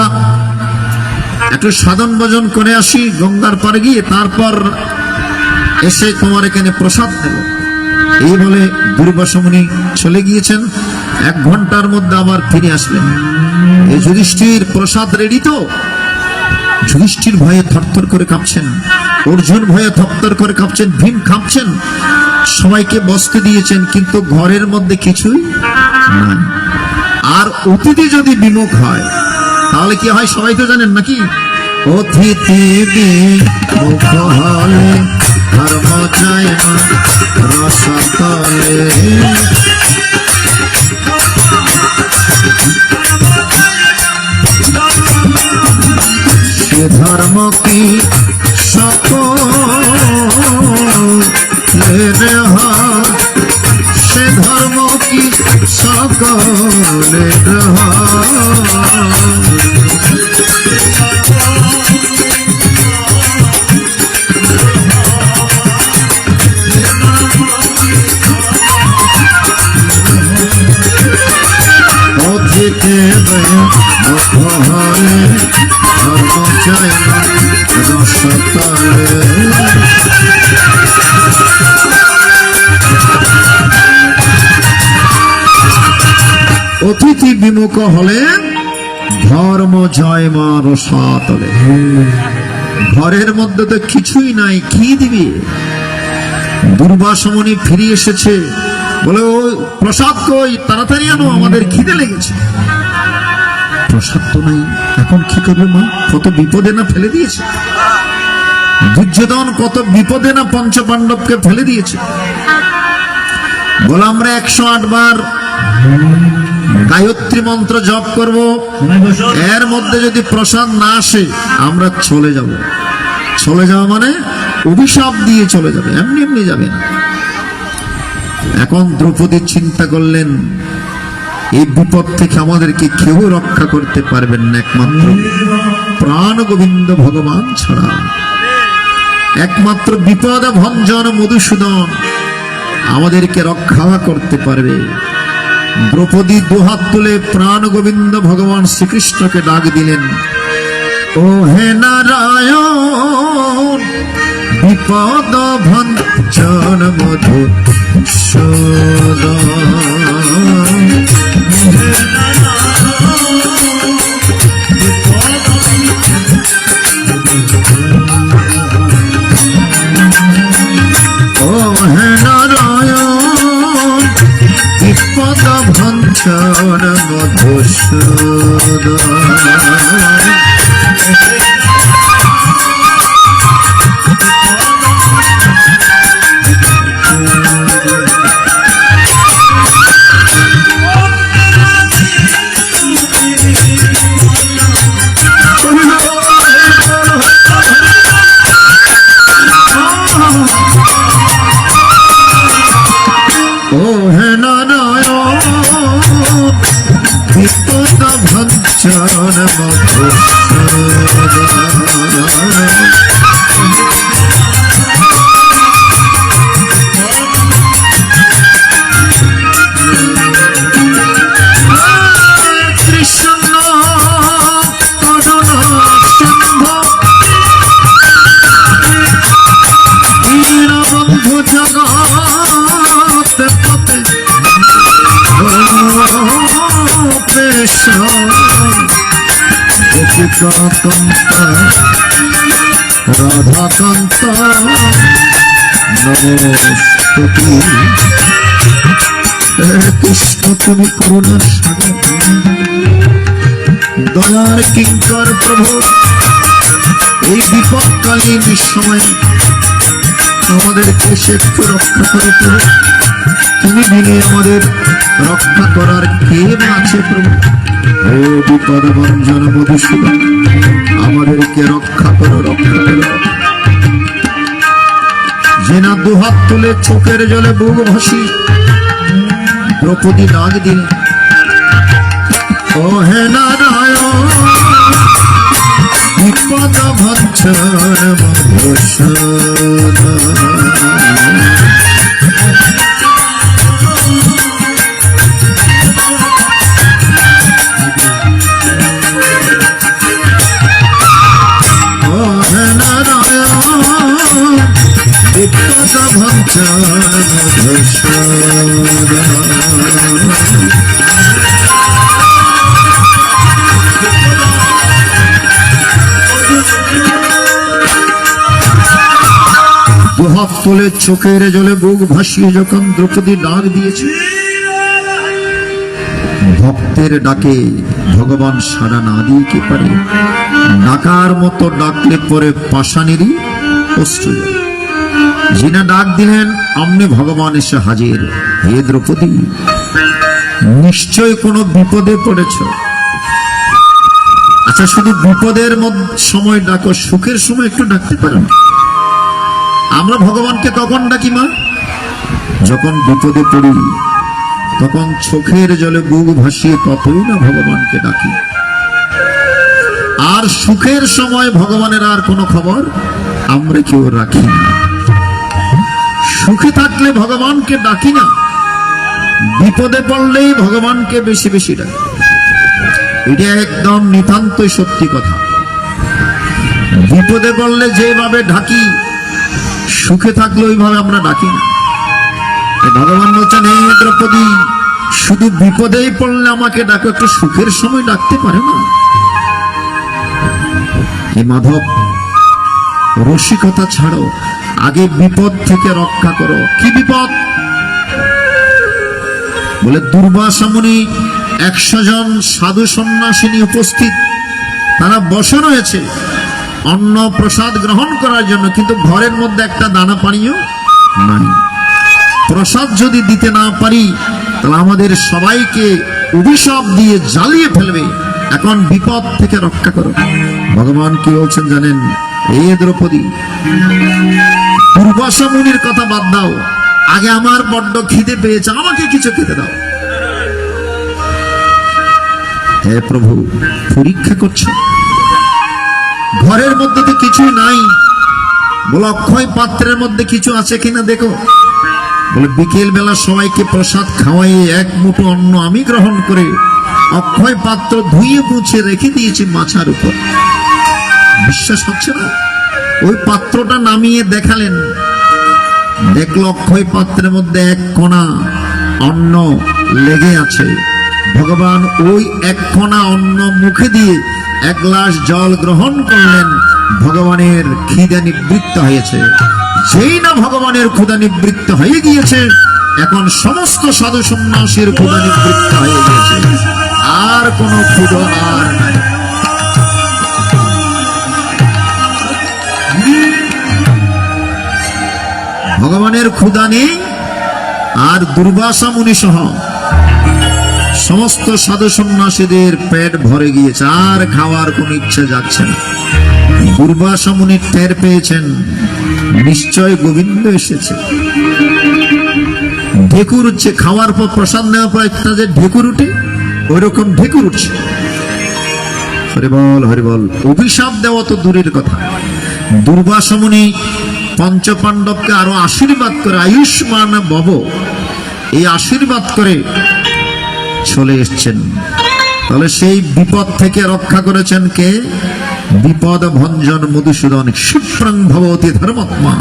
একটু সাধন ভজন করে আসি গঙ্গার পারে গিয়ে, তারপর এসে তোমার এখানে প্রসাদ দেব। এই বলে দুর্বাসা মুনি চলে গিয়েছেন। 1 ঘন্টার মধ্যে আবার ফিরে আসলেন। এই যুধিষ্ঠির প্রসাদ রেডি তো? যুধিষ্ঠির ভয়ে থরথর করে কাঁপছেন, অর্জুন ভয়ে থরথর করে কাঁপছেন, ভীম কাঁপছেন। সবাইকে বসতে দিয়েছেন, কিন্তু ঘরের মধ্যে কিছুই নাই। আর অতিথি যদি বিমুখ হয় তাহলে কি হয় সবাই তো জানেন নাকি? অতিথি বিমুখ হলে ধর্ম চায় না রসতলে, সে ধর্ম কি সকলের হয়, সে ধর্ম কি সকলের হয়। অতিথি মুখ হলে ধর্ম চায় না রসতলে। উন্মুখ হলে ধর্ম জয় মা রসাতলে। ঘরের মধ্যে তো কিছুই নাই, কি দিবি? দুর্বাসা মুনি ফিরে এসেছে, বলে ও প্রসাদ কই, তাড়াতাড়ি আনো, আমাদের খিদে লেগেছে। প্রসাদ তো নাই, এখন কি করবে মা? কত বিপদে না ফেলে দিয়েছে দুর্যোধন, কত বিপদে না পঞ্চপাণ্ডবকে ফেলে দিয়েছে। বলে আমরা 108 বার গায়ত্রী মন্ত্র জপ করব, এর মধ্যে যদি প্রসাদ না আসে আমরা চলে যাব। চলে যাওয়া মানে অভিশাপ দিয়ে চলে যাবে, এমনি এমনি যাবে না। এখন দ্রৌপদী চিন্তা করলেন, এই বিপদ থেকে আমাদেরকে কেউ রক্ষা করতে পারবেন না, একমাত্র প্রাণ গোবিন্দ ভগবান ছাড়া। একমাত্র বিপদ ভঞ্জন মধুসূদন আমাদেরকে রক্ষা করতে পারবে। দ্রৌপদী দুহাত তুলে প্রাণ গোবিন্দ ভগবান শ্রীকৃষ্ণকে ডাক দিলেন, ও হে নারায়ণ বিপদ ভঞ্জন মধুসূদন। ও হে নারায়ণ বিপদ ভঞ্জন মধুসূদন। ও হে নারায়ণ বিপদ ভঞ্জন মধুসূদন। কৃষ্ণ করুণা সিন্ধু দীনবন্ধু জগৎ পতে, কৃষ্ণ গোপীকান্ত রাধাকান্ত নমস্তুতি। কৃষ্ণ তুমি করুণার সাগর, দয়ার কিঙ্কর প্রভু, এই বিপদকালীন সময়ে আমাদেরকে একটু রক্ষা করে প্রভু। তুমি বিনে আমাদের রক্ষা করার কে আছে প্রভু? ও বিপদ ভঞ্জন মধুসূদন আমাদেরকে রক্ষা করো, রক্ষা করো। যে না দুহাত তুলে চোখের জলে বুক ভাসি দ্রৌপদী ডাক দিলেন, ও হে নারায়ণ বিপদ ভঞ্জন মধুসূদন। বিপদ ভঞ্জন মধুসূদন। দুহাত তোলে চোখের জলে বুক ভাসিয়ে যখন দ্রৌপদী ডাক দিয়েছে, ভক্তের ডাকে ভগবান সাড়া না দিয়ে কি পারে? ডাকার মতো ডাকলে পরে পাষাণেরই কষ্ট। যিনি ডাক দিলেন অমনি ভগবান এসে হাজির। হে দ্রৌপদী, নিশ্চয় কোনো বিপদে পড়েছ। আচ্ছা, শুধু বিপদের সময় ডাকো, সুখের সময় একটু ডাকতে পারো না? আমরা ভগবানকে কখন ডাকি মা? যখন বিপদে পড়ি, তখন চোখের জলে বুক ভাসিয়ে কতই না ভগবানকে ডাকি। আর সুখের সময় ভগবানের আর কোনো খবর আমরা কেউ রাখি না। সুখে থাকলে ভগবানকে ডাকি না, বিপদে পড়লেই ভগবানকে বেশি বেশি ডাকি। এটা একদম নিতান্তই সত্যি কথা। বিপদে পড়লে যেভাবে ডাকি, সুখে থাকলে ওইভাবে আমরা ডাকি না। ভগবান বলছেন, হে দ্রৌপদী শুধু বিপদেই পড়লে আমাকে ডাকো, একটু সুখের সময় ডাকতে পারে না? হে মাধব, রসিকতা ছাড়ো, আগে বিপদ থেকে রক্ষা করো। কি বিপদ? বলে দুর্বাসা মুনি 100 জন সাধু সন্ন্যাসিনী উপস্থিত, তারা বসে রয়েছে অন্ন প্রসাদ গ্রহণ করার জন্য, কিন্তু ঘরের মধ্যে একটা দানা পানিও নাই। প্রসাদ যদি দিতে না পারি তাহলে আমাদের সবাইকে অভিশাপ দিয়ে জ্বালিয়ে ফেলবে, এখন বিপদ থেকে রক্ষা করো। ভগবান কি বলছেন জানেন? এ দ্রৌপদী, দুর্বাসা মুনির কথা বাদ দাও, আগে আমার বড্ড খিদে পেয়েছে, আমাকে কিছু খেতে দাও। হে প্রভু, পরীক্ষা করছো, ঘরের মধ্যে তো কিছুই নাই, বলো অক্ষয় পাত্রের মধ্যে কিছু আছে কিনা দেখো। বলে বিকেল বেলা সবাইকে প্রসাদ খাওয়াইয়ে 1 মুঠো অন্ন আমি গ্রহণ করে অক্ষয় পাত্র ধুয়ে মুছে রেখে দিয়েছি মাছার উপর। বিশ্বাস হচ্ছে না? ওই পাত্রটা নামিয়ে দেখালেন, দেখলো অক্ষয় পাত্রের মধ্যে 1 কণা অন্ন লেগে আছে। ভগবান ওই 1 কণা অন্ন মুখে দিয়ে 1 গ্লাস জল গ্রহণ করলেন, ভগবানের খিদে নিবৃত্ত হয়েছে। যেই না ভগবানের ক্ষুধা নিবৃত্ত হয়ে গিয়েছে, এখন সমস্ত সাধু সন্ন্যাসীর ক্ষুধা নিবৃত্ত হয়ে গিয়েছে, আর কোন ক্ষুধা আর নাই। ভগবানের ক্ষুধা নেই, আর দুর্বাসা মুনি সহ সমস্ত সাধু সন্ন্যাসীদের পেট ভরে গিয়েছে, আর খাওয়ার কোন ইচ্ছা যাচ্ছে না। দুর্বাসা মুনি টের পেয়েছেন নিশ্চয় গোবিন্দ এসেছে। ঢেকুর উঠছে, খাওয়ার পর প্রসাদ নেওয়ার পর একটা যে ঢেকুর উঠে, ওই রকম ঢেকুর উঠছে। হরিবল হরিবল। অভিশাপ দেওয়া তো দূরের কথা, দুর্বাসা মুনি পঞ্চপাণ্ডবকে আরো আশীর্বাদ করে, আয়ুষ্মান ভব, এই আশীর্বাদ করে চলে এসছেন। তাহলে সেই বিপদ থেকে রক্ষা করেছেন কে? বিপদ ভঞ্জন মধুসূদন। ক্ষিপ্রং ভবতি ধর্মাত্মা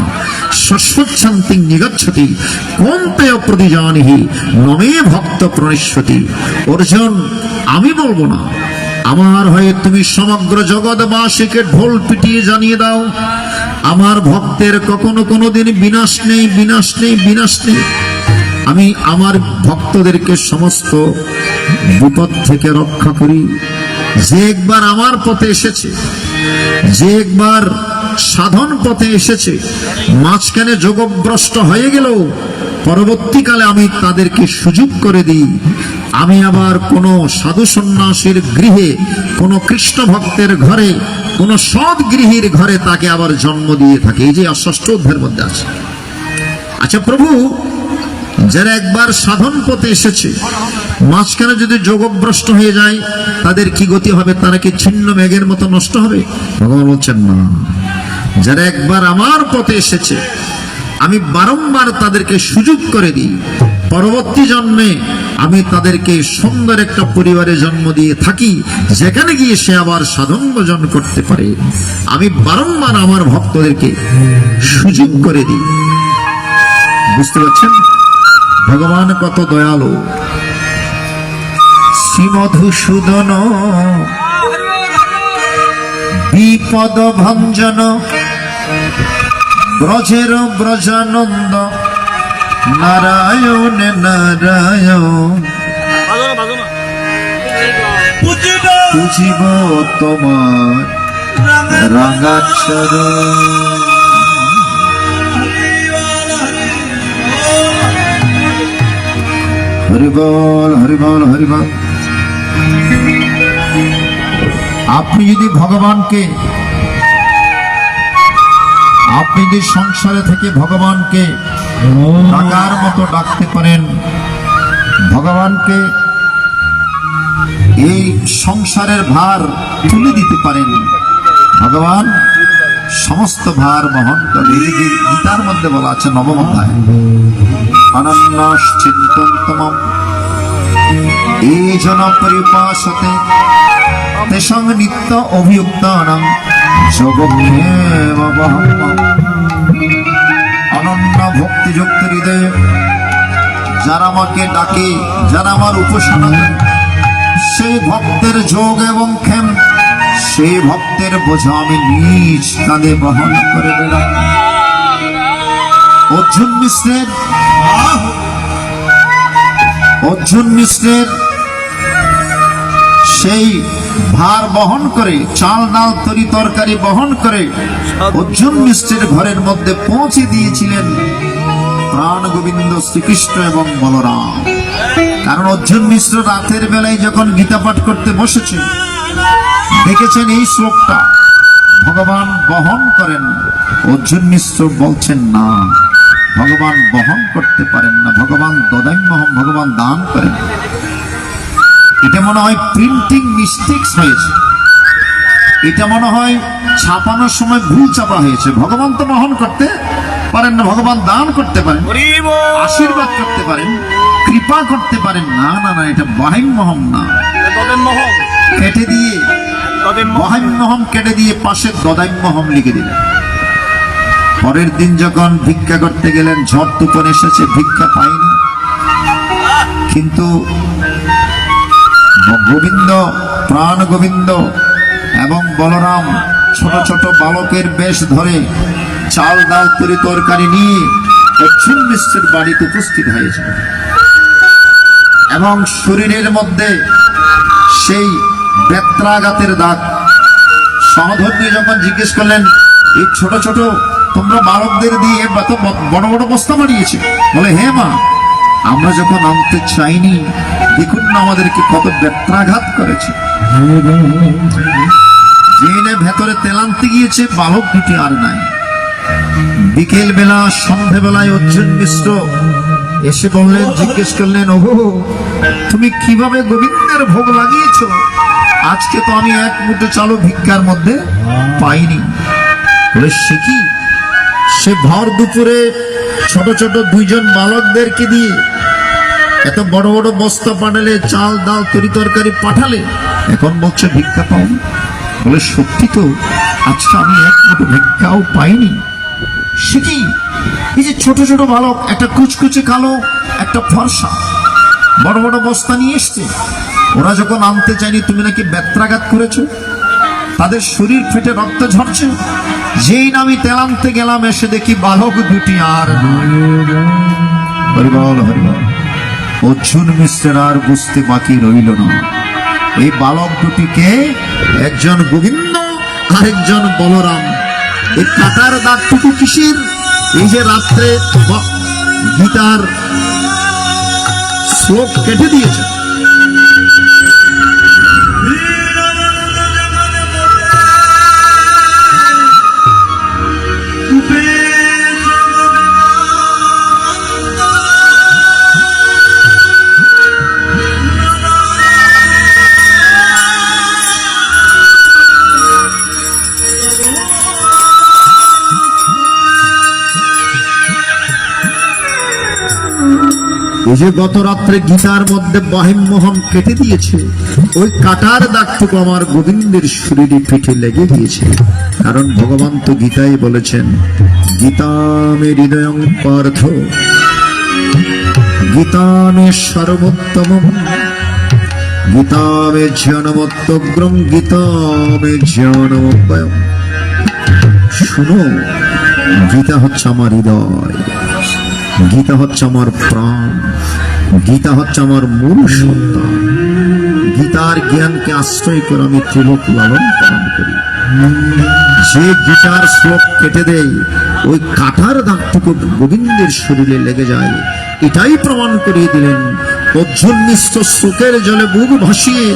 শাশ্বতশান্তিং নিগচ্ছতি কৌন্তেয় প্রতিজানিহি নমে ভক্ত প্রণিষ্যতি। অর্জুন, আমি বলবো না, আমার হয়ে তুমি সমগ্র জগৎবাসীকে ঢোল পিটিয়ে জানিয়ে দাও, আমার ভক্তের কখনো কোনোদিন বিনাশ নেই, বিনাশ নেই, বিনাশ নেই। আমি আমার ভক্তদেরকে সমস্ত বিপদ থেকে রক্ষা করি। যে একবার আমার পথে এসেছে, যে একবার সাধন পথে এসেছে, মাঝখানে যোগভ্রষ্ট হয়ে গেল, পরবর্তীকালে আমি তাদেরকে সুযোগ করে দিই। আমি আবার কোন সাধু সন্ন্যাসীর গৃহে, কোন কৃষ্ণ ভক্তের ঘরে, কোন সৎ গৃহীর ঘরে তাকে আবার জন্ম দিয়ে থাকে। এই যে 6ষ্ঠ অধ্যায়ের মধ্যে আছে। আচ্ছা প্রভু, যারা একবার সাধন পথে এসেছে, মাঝখানে যদি যোগভ্রষ্ট হয়ে যায়, তাদের কি গতি হবে? তারা কি ছিন্ন মেঘের মতো নষ্ট হবে? ভগবান বলছেন না, যারা একবার আমার পথে এসেছে, আমি বারংবার তাদেরকে সুযোগ করে দিই, পরবর্তী জন্মে আমি তাদেরকে সুন্দর একটা পরিবারে জন্ম দিয়ে থাকি, যেখানে গিয়ে সে আবার সাধন ভজন করতে পারে। আমি বারংবার আমার ভক্তদেরকে সুযোগ করে দিই। বুঝতে পারছেন ভগবান কত দয়ালু? শ্রী মধুসূদন বিপদ ভঞ্জন ব্রজের ব্রজানন্দ নারায়ণ নারায়ণ বুঝিব তোমার রাঙাচর। হরিবল হরিবল হরিবল। আপনি যদি ভগবানকে, আপনি যদি সংসারে থেকে ভগবানকে ডাকার মতো ডাকতে পারেন, ভগবানকে এই সংসারের ভার তুলে দিতে পারেন, ভগবান সমস্ত ভার বহন করে। গীতার মধ্যে বলা আছে 9ম অধ্যায়, অনন্যশ্চিন্তন্তমম এই জন পরিপাসতে তেষাং নিত্য অভিযুক্তানাং যোগক্ষেমবহম। অনন্য ভক্তিযুক্ত হৃদয়ে যারা আমাকে ডাকে, যারা আমার উপাসনা করে, সেই ভক্তের যোগ এবং ক্ষেম, সেই ভক্তের বোঝা আমি নিজ কাঁধে বহন করে বেড়াই। অর্জুন মিশ্রের সেই ভার বহন করে, চাল ডাল তরি তরকারি বহন করে অর্জুন মিশ্রের ঘরের মধ্যে পৌঁছে দিয়েছিলেন প্রাণ গোবিন্দ শ্রীকৃষ্ণ এবং বলরাম। কারণ অর্জুন মিশ্র রাতের বেলায় যখন গীতা পাঠ করতে বসেছে, দেখেছেন এই শ্লোকটা ভগবান বহন করেন। অর্জুন মিশ্র বলছেন না, ভগবান বহন করতে পারেন না, ভগবান দদাম্যহম, ভগবান দান করেন। এটা মনে হয় প্রিন্টিং মিস্টেক্স হয়েছে, এটা মনে হয় ছাপানোর সময় ভুল চাপা হয়েছে। ভগবান তো বহন করতে পারেন না, ভগবান দান করতে পারেন, আশীর্বাদ করতে পারেন, কৃপা করতে পারেন। না না না, এটা বাহিম্যহম না, কেটে দিয়ে বাহিম্যহম কেটে দিয়ে পাশে দদাম্যহম লিখে দিলেন। পরের দিন যখন ভিক্ষা করতে গেলেন, ঝড় তুফান এসেছে, ভিক্ষা পাইনি। কিন্তু গোবিন্দ, প্রাণ গোবিন্দ এবং বলরাম ছোট ছোট বালকের বেশ ধরে চাল ডাল তরি তরকারি নিয়ে অর্জুন মিশ্রের বাড়িতে উপস্থিত হয়েছে এবং শরীরের মধ্যে সেই বেত্রাঘাতের দাগ। সহধর্মী যখন জিজ্ঞেস করলেন, এই ছোট ছোট তোমরা বালকদের দিয়ে এত বড় বড় বস্তা বানিয়েছে? বলে, হ্যাঁ মা, আমরা যখন আনতে চাইনি, দেখুন না আমাদেরকে কত বেত্রাঘাত করেছে। জেনে ভেতরে তেল আনতে গিয়েছে, বালক দুটি আর নাই। বিকেল বেলা, সন্ধ্যে বেলায় অর্জুন মিশ্র এসে বললেন, জিজ্ঞেস করলেন, ওগো তুমি কিভাবে গোবিন্দের ভোগ লাগিয়েছ? আজকে তো আমি এক মুঠো চালও ভিক্ষার মধ্যে পাইনি। বলে, সে কি? সে ভর দুপুরে ছোট ছোট দুইজন বালকদেরকে দিয়ে এত বড় বড় বস্তা পাঠালে, চাল ডাল তরি তরকারি পাঠালে, এখন বলছে ভিক্ষা পাও না। বলে, সত্যি তো, আজকে আমি এক মুঠো ভিক্ষাও পাইনি। সে কি? এই যে ছোট ছোট বালক, একটা কুচকুচে কালো, একটা ফর্সা, বড় বড় বস্তা নিয়ে এসছে। ওরা যখন আনতে চায়নি, তুমি নাকি বেত্রাঘাত করেছো, তাদের শরীর ফেটে রক্ত ঝরছে। যেই না আমি তেল আনতে গেলাম, এসে দেখি বালক দুটি আর নয়। হরিবল হরিবল। অর্জুন মিশ্রের আর বুঝতে বাকি রইল না, এই বালক দুটিকে একজন গোবিন্দ আর একজন বলরাম। এই কাটার দাগটুকু কিসের? এই যে রাত্রে গীতার শ্লোক কেটে দিয়েছে, এই যে গত রাত্রে গীতার মধ্যে বাহিম্যহম কেটে দিয়েছে, ওই কাটার দাগটুকু আমার গোবিন্দের শরীরে পিঠে লেগে গিয়েছে। কারণ ভগবান তো গীতায় বলেছেন, গীতামে হৃদয়ং পার্থ, গীতামে সর্বোত্তমম, গীতামে জ্ঞানমত্তগ্রম, গীতামে জ্ঞানমব্যয়ম। শুনো, গীতা হচ্ছে আমার হৃদয়, গীতা হচ্ছে আমার প্রাণ, গীতা হচ্ছে আমার মূল সন্তান। গীতার জ্ঞানকে আশ্রয় করে আমি ত্রিলোক লালন পালন করি। যে গীতার শ্লোক কেটে দেয়, ওই কাটার দাগটুকু গোবিন্দের শরীরে লেগে যায়। এটাই প্রমাণ করিয়ে দিলেন। অর্জুন মিশ্র শোকের জলে বুক ভাসিয়ে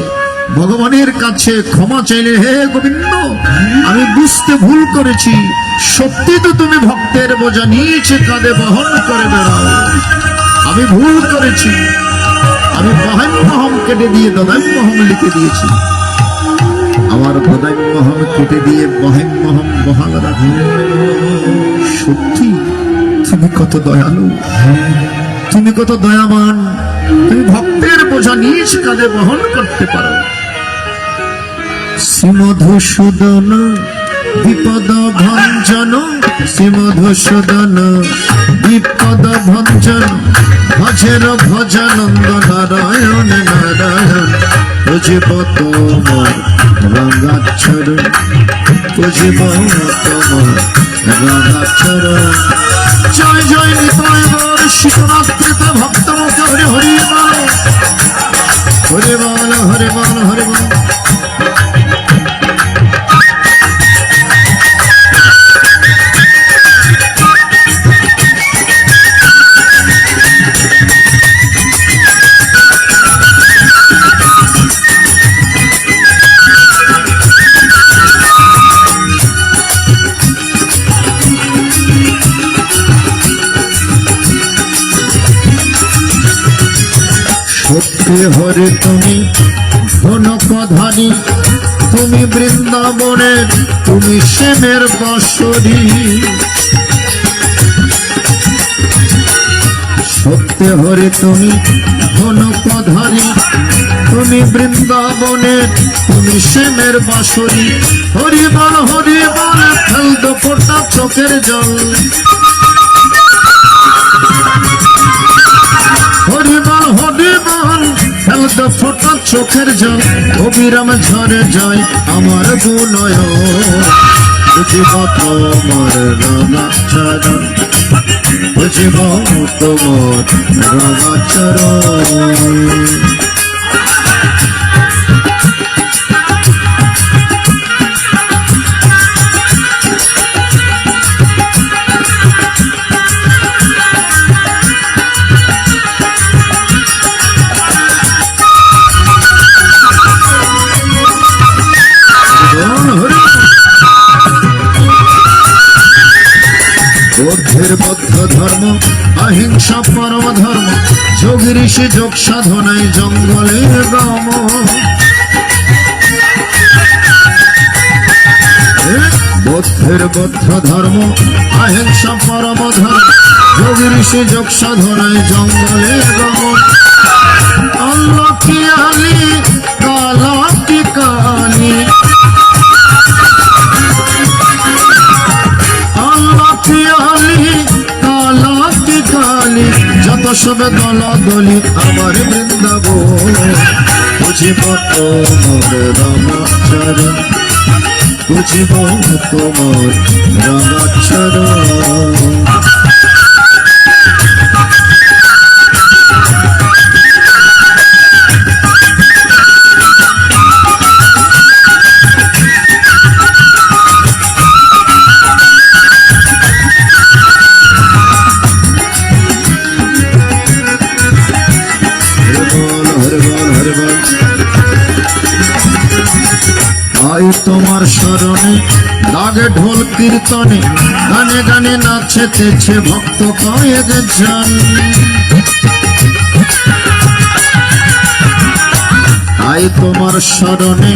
ভগবানের কাছে ক্ষমা চাইলেন, হে গোবিন্দ, আমি বুঝতে ভুল করেছি, সত্যি তো তুমি ভক্তের বোঝা নিয়েছে কাঁধে বহন করে বেড়াও। আমি ভুল করেছি, আমি বাহিম্যহম কেটে দিয়ে দদাম্যহম লিখে দিয়েছি। আমার দদাম্যহম কেটে দিয়ে বাহিম্যহম বহাল রাখো। সত্যি তুমি কত দয়ালু, তুমি কত দয়াবান, তুমি ভক্তের বোঝা নিজ কাঁধে বহন করতে পারো। শ্রীমধুসূদন বিপদ ভঞ্জন শ্রী মধুসূদন, বিপদ ভঞ্জন ভজের ভজানন্দ নারায়ণ নারায়ণ। বুঝিব তোমার রঙাচরণ, বুঝিব তোমার রঙাচরণ। জয় জয় নিতাই গৌর শিবরাত্রিত ভক্ত মুখ হরি হরি বল, হরি বল হরি বল হরি বল। সত্যি হরে তুমি ধনকধারী, তুমি বৃন্দাবনের, তুমি শ্যামের বাঁশরী। সত্যি হরে তুমি ধনকধারী, তুমি বৃন্দাবনের, তুমি শ্যামের বাঁশরী। হরি বল ফেলতো ফোঁটা চোখের জল, হরি বল ফেলতো ফোঁটা চোখের জল। অবিরাম ঝরে যায় আমার দুনয়, বুঝিব তোমার রঙাচরণ, বুঝিব তোমার রঙাচরণ। বুদ্ধের বৌদ্ধ ধর্ম, অহিংসা পরম ধর্ম, যোগী ঋষি যোগ সাধনায় জঙ্গলের গম। বুদ্ধের বৌদ্ধ ধর্ম, অহিংসা পরম ধর্ম, যোগী ঋষি যোগ সাধনায় জঙ্গলের গম। আল্লাহ কি আলী কালা কি কালী, যত সবে দলাদলি আমার বৃন্দাবন। বুঝিব তোমার রঙাচরণ, বুঝিব তোমার রঙাচরণ। আই তোমার শরণে লাগে ঢোল কীর্তনে, গানে গানে নাচেতেছে ভক্ত কয়েক জন। আই তোমার শরণে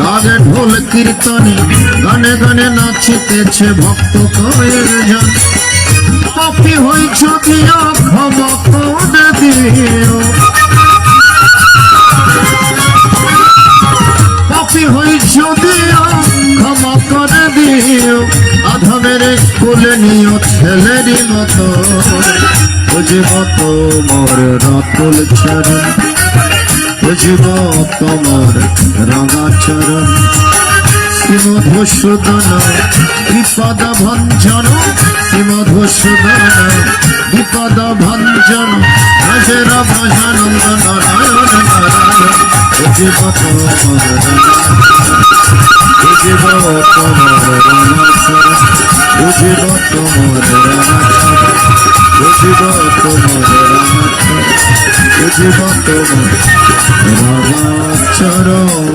লাগে ঢোল কীর্তনে, গানে গানে নাচেতেছে ভক্ত কয়েক জন। পাপী হইছ দিয়া ক্ষমা করে দিও, পাপী হইছ দিয়া ক্ষমা করে দিও। আধমের কোলে নিও ছেলেরই মতো, বুঝিব তোমার রতুল চরণ, বুঝিব তোমার রঙাচরণ। শ্রী মধুসূদন বিপদ ভঞ্জন, শ্রী মধুসূদন বিপদ ভঞ্জন, ভজের ভজানন্দ নারায়ণ নারায়ণ। বুঝিব তোমার বুঝিব তোমার রঙাচরণ, বুঝিব তোমার রঙাচরণ, বুঝিব তোমার রঙাচরণ, বুঝিব তোমার রঙাচরণ।